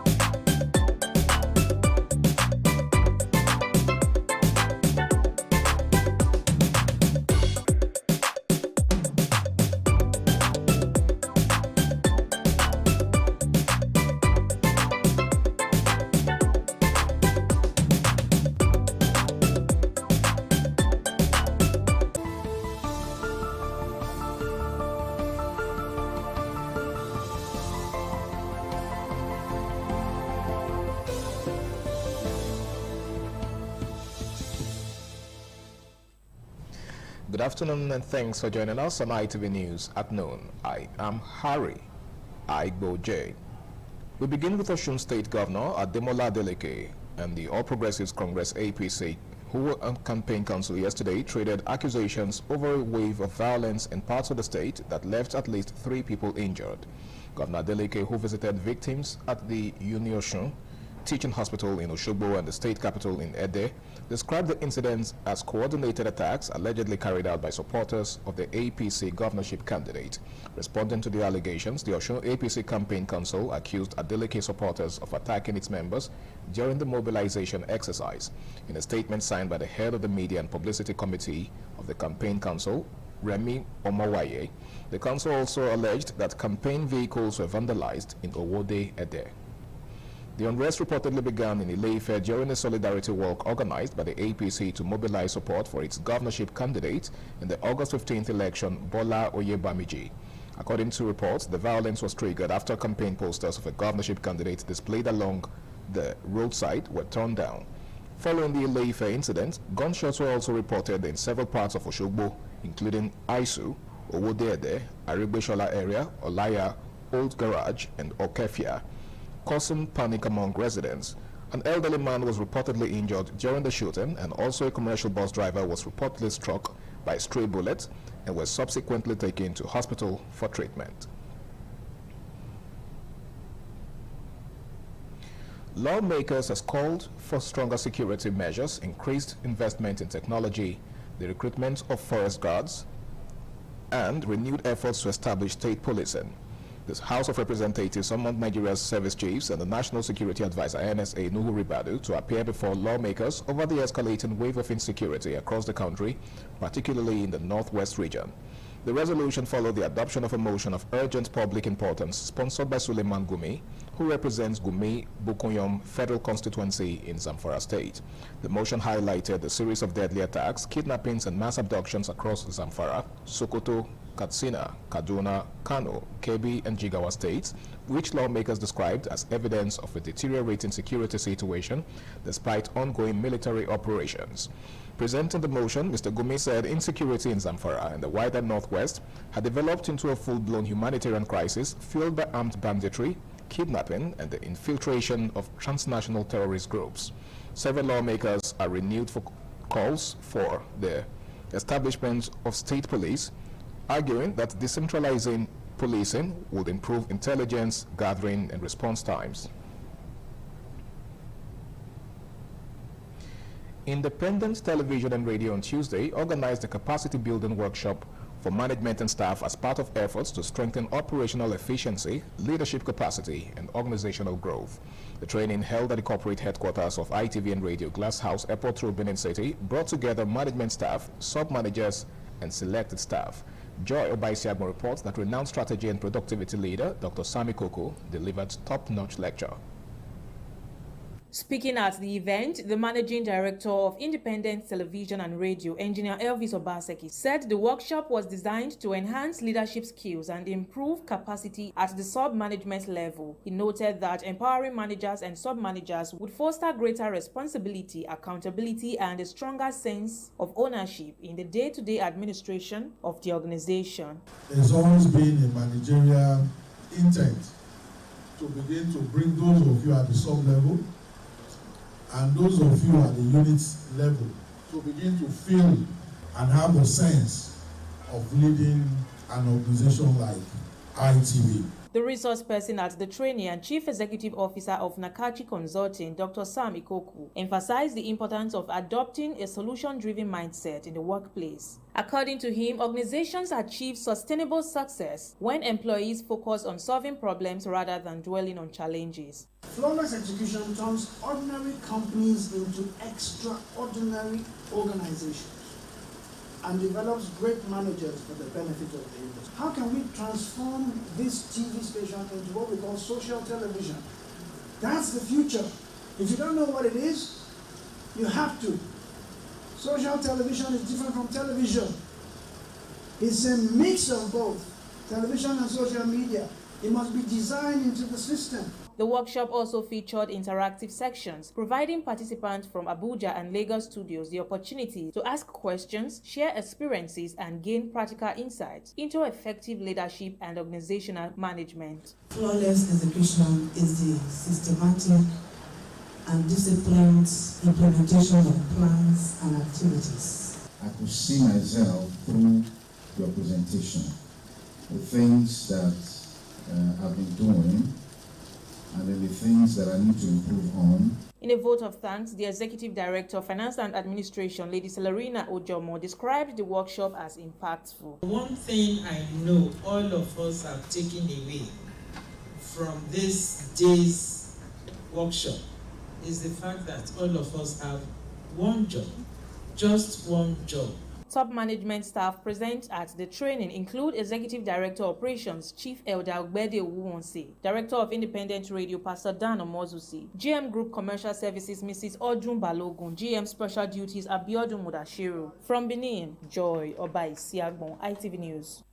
Good afternoon and thanks for joining us on ITV News at noon. I am Harry Igboje. We begin with Osun State Governor Ademola Adeleke and the All Progressives Congress APC, who were on campaign council yesterday, traded accusations over a wave of violence in parts of the state that left at least 3 people injured. Governor Adeleke, who visited victims at the Uniosun Teaching Hospital in Oshogbo and the state capital in Ede, described the incidents as coordinated attacks allegedly carried out by supporters of the APC governorship candidate. Responding to the allegations, the Osun APC campaign council accused Adeleke supporters of attacking its members during the mobilization exercise. In a statement signed by the head of the Media and Publicity Committee of the campaign council, Remy Omowaye, the council also alleged that campaign vehicles were vandalized in Owode, Ede. The unrest reportedly began in Ile-Ife during a solidarity walk organized by the APC to mobilize support for its governorship candidate in the August 15th election, Bola Oyebamiji. According to reports, the violence was triggered after campaign posters of a governorship candidate displayed along the roadside were torn down. Following the Ile-Ife incident, gunshots were also reported in several parts of Oshogbo, including Aisu, Owodede, Arigbeshola area, Olaya, Old Garage, and Okefia, causing panic among residents. An elderly man was reportedly injured during the shooting, and also a commercial bus driver was reportedly struck by a stray bullet and was subsequently taken to hospital for treatment. Lawmakers has called for stronger security measures, increased investment in technology, the recruitment of forest guards, and renewed efforts to establish state policing. The House of Representatives summoned Nigeria's service chiefs and the National Security Advisor NSA Nuhu Ribadu to appear before lawmakers over the escalating wave of insecurity across the country, particularly in the northwest region. The resolution followed the adoption of a motion of urgent public importance sponsored by Suleiman Gumi, who represents Gumi Bukuyom Federal Constituency in Zamfara State. The motion highlighted the series of deadly attacks, kidnappings, and mass abductions across Zamfara, Sokoto, Katsina, Kaduna, Kano, Kebbi, and Jigawa states, which lawmakers described as evidence of a deteriorating security situation despite ongoing military operations. Presenting the motion, Mr. Gumi said insecurity in Zamfara and the wider northwest had developed into a full-blown humanitarian crisis fueled by armed banditry, kidnapping, and the infiltration of transnational terrorist groups. Several lawmakers are renewed for calls for the establishment of state police, arguing that decentralizing policing would improve intelligence gathering and response times. Independent Television and Radio on Tuesday organized a capacity building workshop for management and staff as part of efforts to strengthen operational efficiency, leadership capacity, and organizational growth. The training held at the corporate headquarters of ITV and Radio Glass House Airport Road, Benin City brought together management staff, sub-managers, and selected staff. Joy Obaisiagmo reports that renowned strategy and productivity leader Dr. Sami Koko delivered top-notch lecture. Speaking at the event, the Managing Director of Independent Television and Radio, Engineer Elvis Obaseki, said the workshop was designed to enhance leadership skills and improve capacity at the sub-management level. He noted that empowering managers and sub-managers would foster greater responsibility, accountability, and a stronger sense of ownership in the day-to-day administration of the organization. There's always been a managerial intent to begin to bring those of you at the sub-level and those of you at the unit level to begin to feel and have a sense of leading an organization like ITV. The resource person at the training and Chief Executive Officer of Nakachi Consulting, Dr. Sam Ikoku, emphasized the importance of adopting a solution-driven mindset in the workplace. According to him, organizations achieve sustainable success when employees focus on solving problems rather than dwelling on challenges. Flawless execution turns ordinary companies into extraordinary organizations and develops great managers for the benefit of the industry. How can we transform this TV station into what we call social television? That's the future. If you don't know what it is, you have to. Social television is different from television. It's a mix of both, television and social media. It must be designed into the system. The workshop also featured interactive sections, providing participants from Abuja and Lagos studios the opportunity to ask questions, share experiences, and gain practical insights into effective leadership and organizational management. Flawless execution is the systematic and disciplined implementation of plans and activities. I could see myself through your presentation, the things that I've been doing, and then the things that I need to improve on. In a vote of thanks, the Executive Director of Finance and Administration, Lady Celerina Ojomo, described the workshop as impactful. One thing I know all of us have taken away from this day's workshop is the fact that all of us have one job, just one job. Top management staff present at the training include Executive Director Operations Chief Elder Ogbede Owuwonse, Director of Independent Radio Pastor Dan Omozusi, GM Group Commercial Services Mrs. Odun Balogun, GM Special Duties Abiodun Mudashiru. From Benin, Joy Obaisiagbon, ITV News.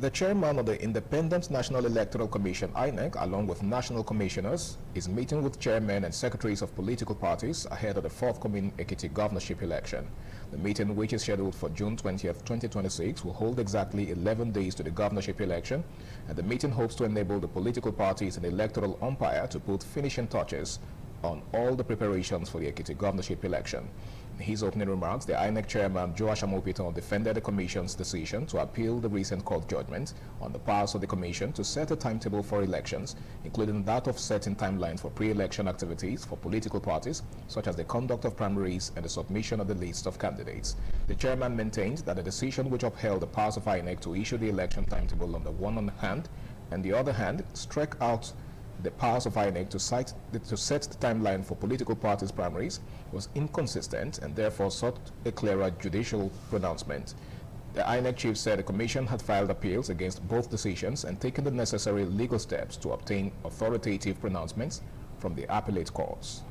The chairman of the Independent National Electoral Commission, INEC, along with national commissioners, is meeting with chairmen and secretaries of political parties ahead of the forthcoming Ekiti governorship election. The meeting, which is scheduled for June 20th, 2026, will hold exactly 11 days to the governorship election, and the meeting hopes to enable the political parties and electoral umpire to put finishing touches on all the preparations for the Ekiti governorship election. In his opening remarks, the INEC chairman, Joash Amopiton, defended the commission's decision to appeal the recent court judgment on the powers of the commission to set a timetable for elections, including that of setting timelines for pre-election activities for political parties, such as the conduct of primaries and the submission of the list of candidates. The chairman maintained that the decision which upheld the powers of INEC to issue the election timetable on the one hand, and the other hand, struck out the powers of INEC to set the timeline for political parties' primaries was inconsistent and therefore sought a clearer judicial pronouncement. The INEC chief said the commission had filed appeals against both decisions and taken the necessary legal steps to obtain authoritative pronouncements from the appellate courts.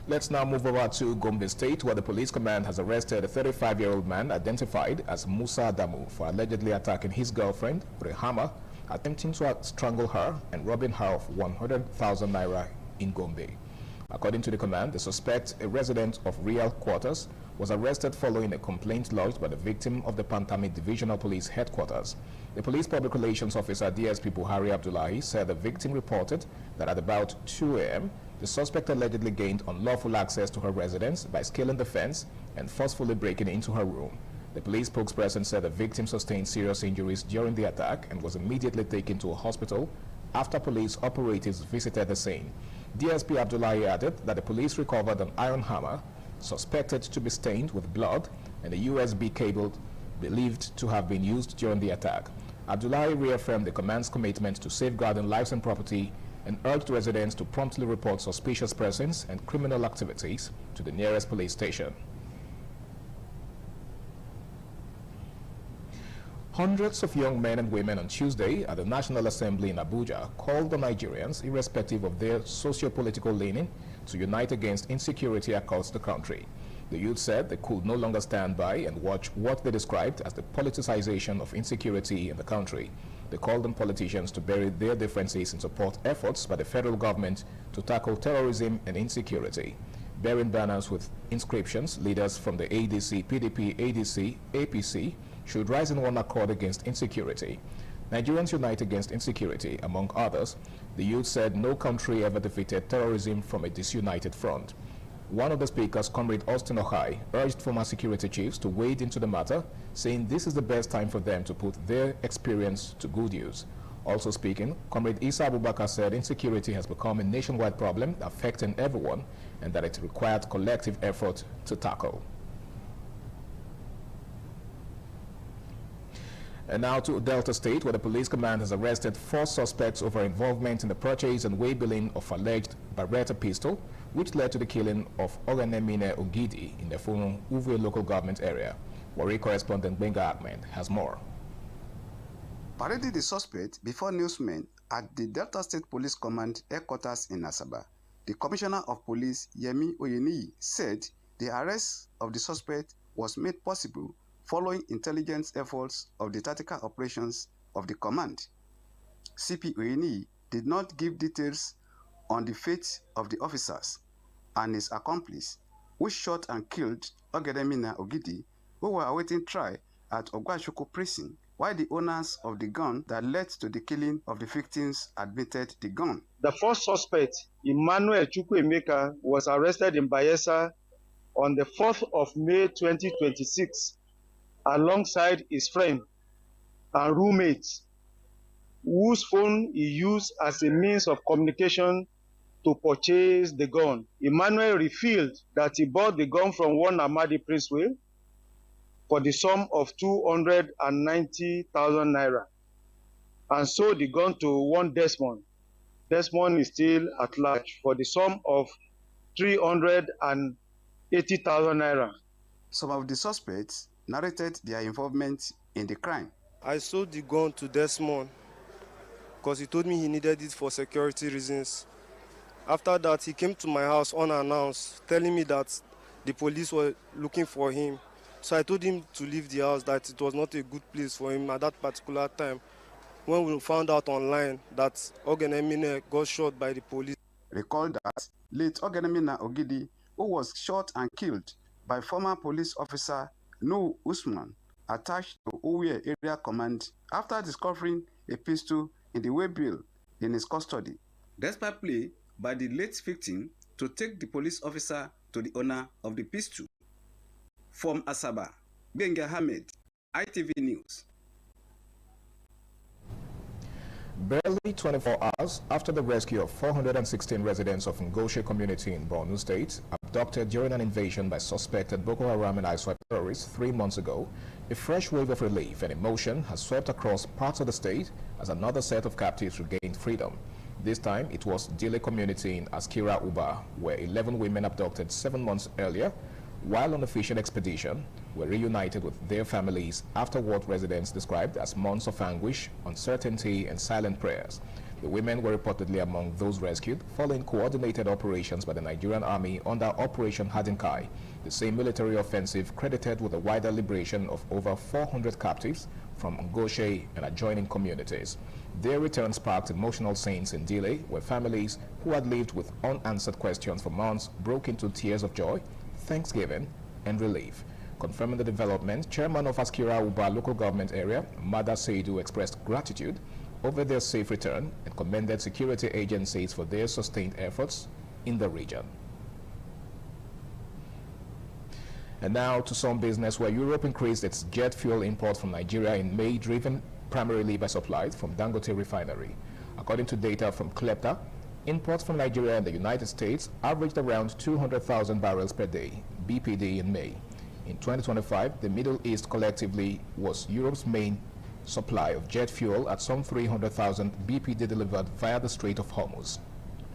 Let's now move over to Gombe State, where the police command has arrested a 35-year-old man identified as Musa Adamu for allegedly attacking his girlfriend with a hammer, attempting to strangle her and robbing her of 100,000 naira in Gombe. According to the command, the suspect, a resident of Real Quarters, was arrested following a complaint lodged by the victim of the Pantami Divisional Police Headquarters. The Police Public Relations Officer DSP Buhari Abdullahi said the victim reported that at about 2 a.m., the suspect allegedly gained unlawful access to her residence by scaling the fence and forcefully breaking into her room. The police spokesperson said the victim sustained serious injuries during the attack and was immediately taken to a hospital after police operatives visited the scene. DSP Abdullahi added that the police recovered an iron hammer suspected to be stained with blood and a USB cable believed to have been used during the attack. Abdullahi reaffirmed the command's commitment to safeguarding lives and property and urged residents to promptly report suspicious persons and criminal activities to the nearest police station. Hundreds of young men and women on Tuesday at the National Assembly in Abuja called on Nigerians, irrespective of their socio-political leaning, to unite against insecurity across the country. The youth said they could no longer stand by and watch what they described as the politicization of insecurity in the country. They called on politicians to bury their differences and support efforts by the federal government to tackle terrorism and insecurity. Bearing banners with inscriptions, leaders from the ADC, PDP, ADC, APC should rise in one accord against insecurity. Nigerians unite against insecurity, among others. The youth said no country ever defeated terrorism from a disunited front. One of the speakers, Comrade Austin Ohai, urged former security chiefs to wade into the matter, saying this is the best time for them to put their experience to good use. Also speaking, Comrade Isa Abubakar said insecurity has become a nationwide problem affecting everyone and that it required collective effort to tackle. And now to Delta State, where the police command has arrested 4 suspects over involvement in the purchase and way-billing of alleged Beretta pistol, which led to the killing of Oganemine Ogidi in the Funu Uve local government area. Warri correspondent Benga Ahmed has more. Parading the suspect before newsmen at the Delta State Police Command headquarters in Asaba, the Commissioner of Police, Yemi Oyeniyi, said the arrest of the suspect was made possible following intelligence efforts of the tactical operations of the command. CP Oyeniyi did not give details on the fate of the officers and his accomplice, who shot and killed Ogedemina Ogidi, who were awaiting trial at Ogwashuku prison, while the owners of the gun that led to the killing of the victims admitted the gun. The first suspect, Emmanuel Chukwuemeka, was arrested in Bayelsa on the 4th of May 2026 alongside his friend and roommate, whose phone he used as a means of communication to purchase the gun. Emmanuel revealed that he bought the gun from one Amadi Princeway for the sum of 290,000 naira and sold the gun to one Desmond. Desmond is still at large for the sum of 380,000 naira. Some of the suspects narrated their involvement in the crime. I sold the gun to Desmond because he told me he needed it for security reasons. After that, he came to my house unannounced, telling me that the police were looking for him. So I told him to leave the house, that it was not a good place for him at that particular time, when we found out online that Ogenemina got shot by the police. Recall that late Ogenemina Ogidi, who was shot and killed by former police officer Nuhu Usman, attached to Uwe Area Command after discovering a pistol in the waybill in his custody. Despite plea by the late victim to take the police officer to the owner of the pistol. From Asaba, Benga Hamed, ITV News. Barely 24 hours after the rescue of 416 residents of Ngoshe community in Borno State, abducted during an invasion by suspected Boko Haram and ISWAP terrorists 3 months ago, a fresh wave of relief and emotion has swept across parts of the state as another set of captives regained freedom. This time, it was Dile community in Askira Uba, where 11 women abducted 7 months earlier, while on a fishing expedition, were reunited with their families after what residents described as months of anguish, uncertainty, and silent prayers. The women were reportedly among those rescued following coordinated operations by the Nigerian Army under Operation Hadinkai, the same military offensive credited with the wider liberation of over 400 captives from Ngoshe and adjoining communities. Their return sparked emotional scenes in Dile, where families who had lived with unanswered questions for months broke into tears of joy, thanksgiving, and relief. Confirming the development, Chairman of Askira Uba local government area, Mada Seidu, expressed gratitude over their safe return and commended security agencies for their sustained efforts in the region. And now to some business, where Europe increased its jet fuel imports from Nigeria in May, driven primarily by supplies from Dangote Refinery. According to data from CLEPTA, imports from Nigeria and the United States averaged around 200,000 barrels per day, BPD, in May. In 2025, the Middle East collectively was Europe's main supply of jet fuel at some 300,000 BPD delivered via the Strait of Hormuz.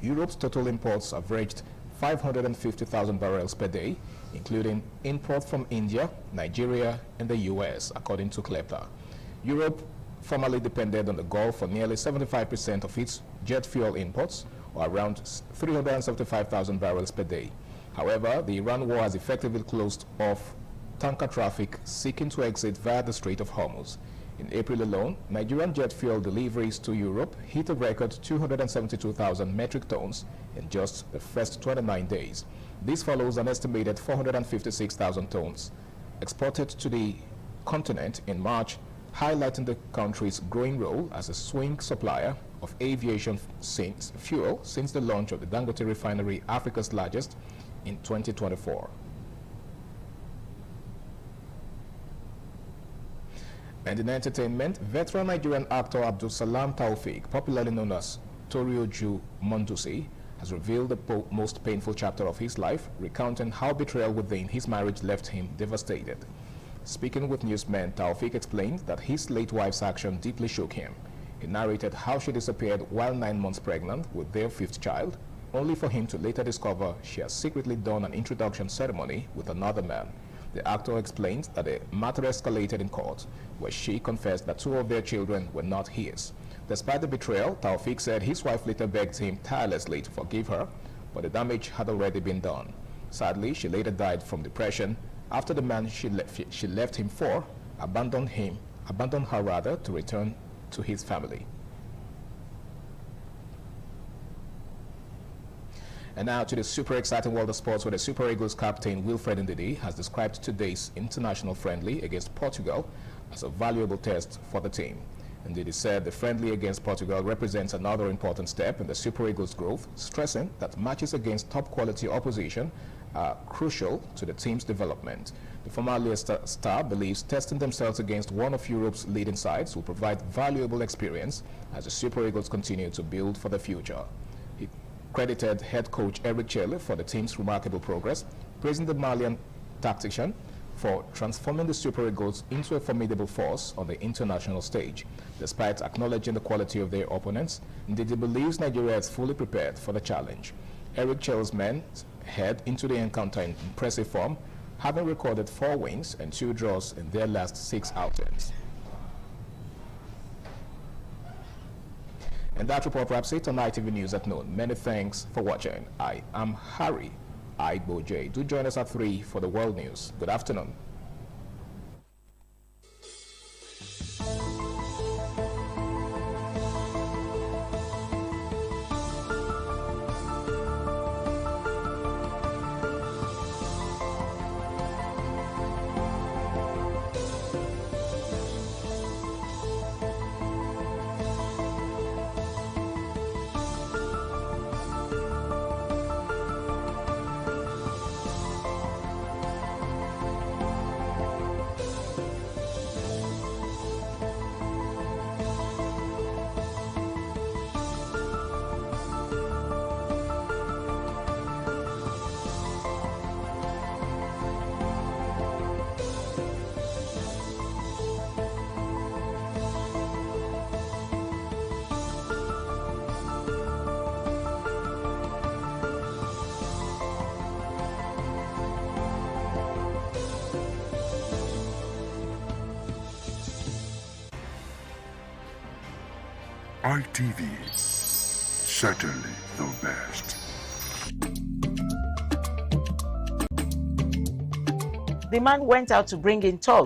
Europe's total imports averaged 550,000 barrels per day, including imports from India, Nigeria, and the US, according to CLEPTA. Europe formerly depended on the Gulf for nearly 75% of its jet fuel imports, or around 375,000 barrels per day. However, the Iran war has effectively closed off tanker traffic seeking to exit via the Strait of Hormuz. In April alone, Nigerian jet fuel deliveries to Europe hit a record 272,000 metric tons in just the first 29 days. This follows an estimated 456,000 tons exported to the continent in March, highlighting the country's growing role as a swing supplier of aviation fuel since the launch of the Dangote Refinery, Africa's largest, in 2024. And in entertainment, veteran Nigerian actor Abdul Salam Taufik, popularly known as Torioju Mondusi, has revealed the most painful chapter of his life, recounting how betrayal within his marriage left him devastated. Speaking with newsmen, Taufik explained that his late wife's action deeply shook him. He narrated how she disappeared while 9 months pregnant with their 5th child, only for him to later discover she had secretly done an introduction ceremony with another man. The actor explained that the matter escalated in court, where she confessed that 2 of their children were not his. Despite the betrayal, Taufik said his wife later begged him tirelessly to forgive her, but the damage had already been done. Sadly, she later died from depression after the man she left him for abandoned her to return to his family. And now to the super exciting world of sports, where the Super Eagles captain Wilfred Ndidi has described today's international friendly against Portugal as a valuable test for the team. Ndidi said the friendly against Portugal represents another important step in the Super Eagles' growth, stressing that matches against top-quality opposition are crucial to the team's development. The former Leicester star believes testing themselves against one of Europe's leading sides will provide valuable experience as the Super Eagles continue to build for the future. He credited head coach Eric Chelle for the team's remarkable progress, praising the Malian tactician for transforming the Super Eagles into a formidable force on the international stage. Despite acknowledging the quality of their opponents, Ndidi believes Nigeria is fully prepared for the challenge. Eric Chell's men head into the encounter in impressive form, having recorded 4 wins and 2 draws in their last 6 outings. And that report wraps it on ITV News at noon. Many thanks for watching. I am Harry Igboje. Do join us at 3 for the World News. Good afternoon. ITV, certainly the best. The man went out to bring in toll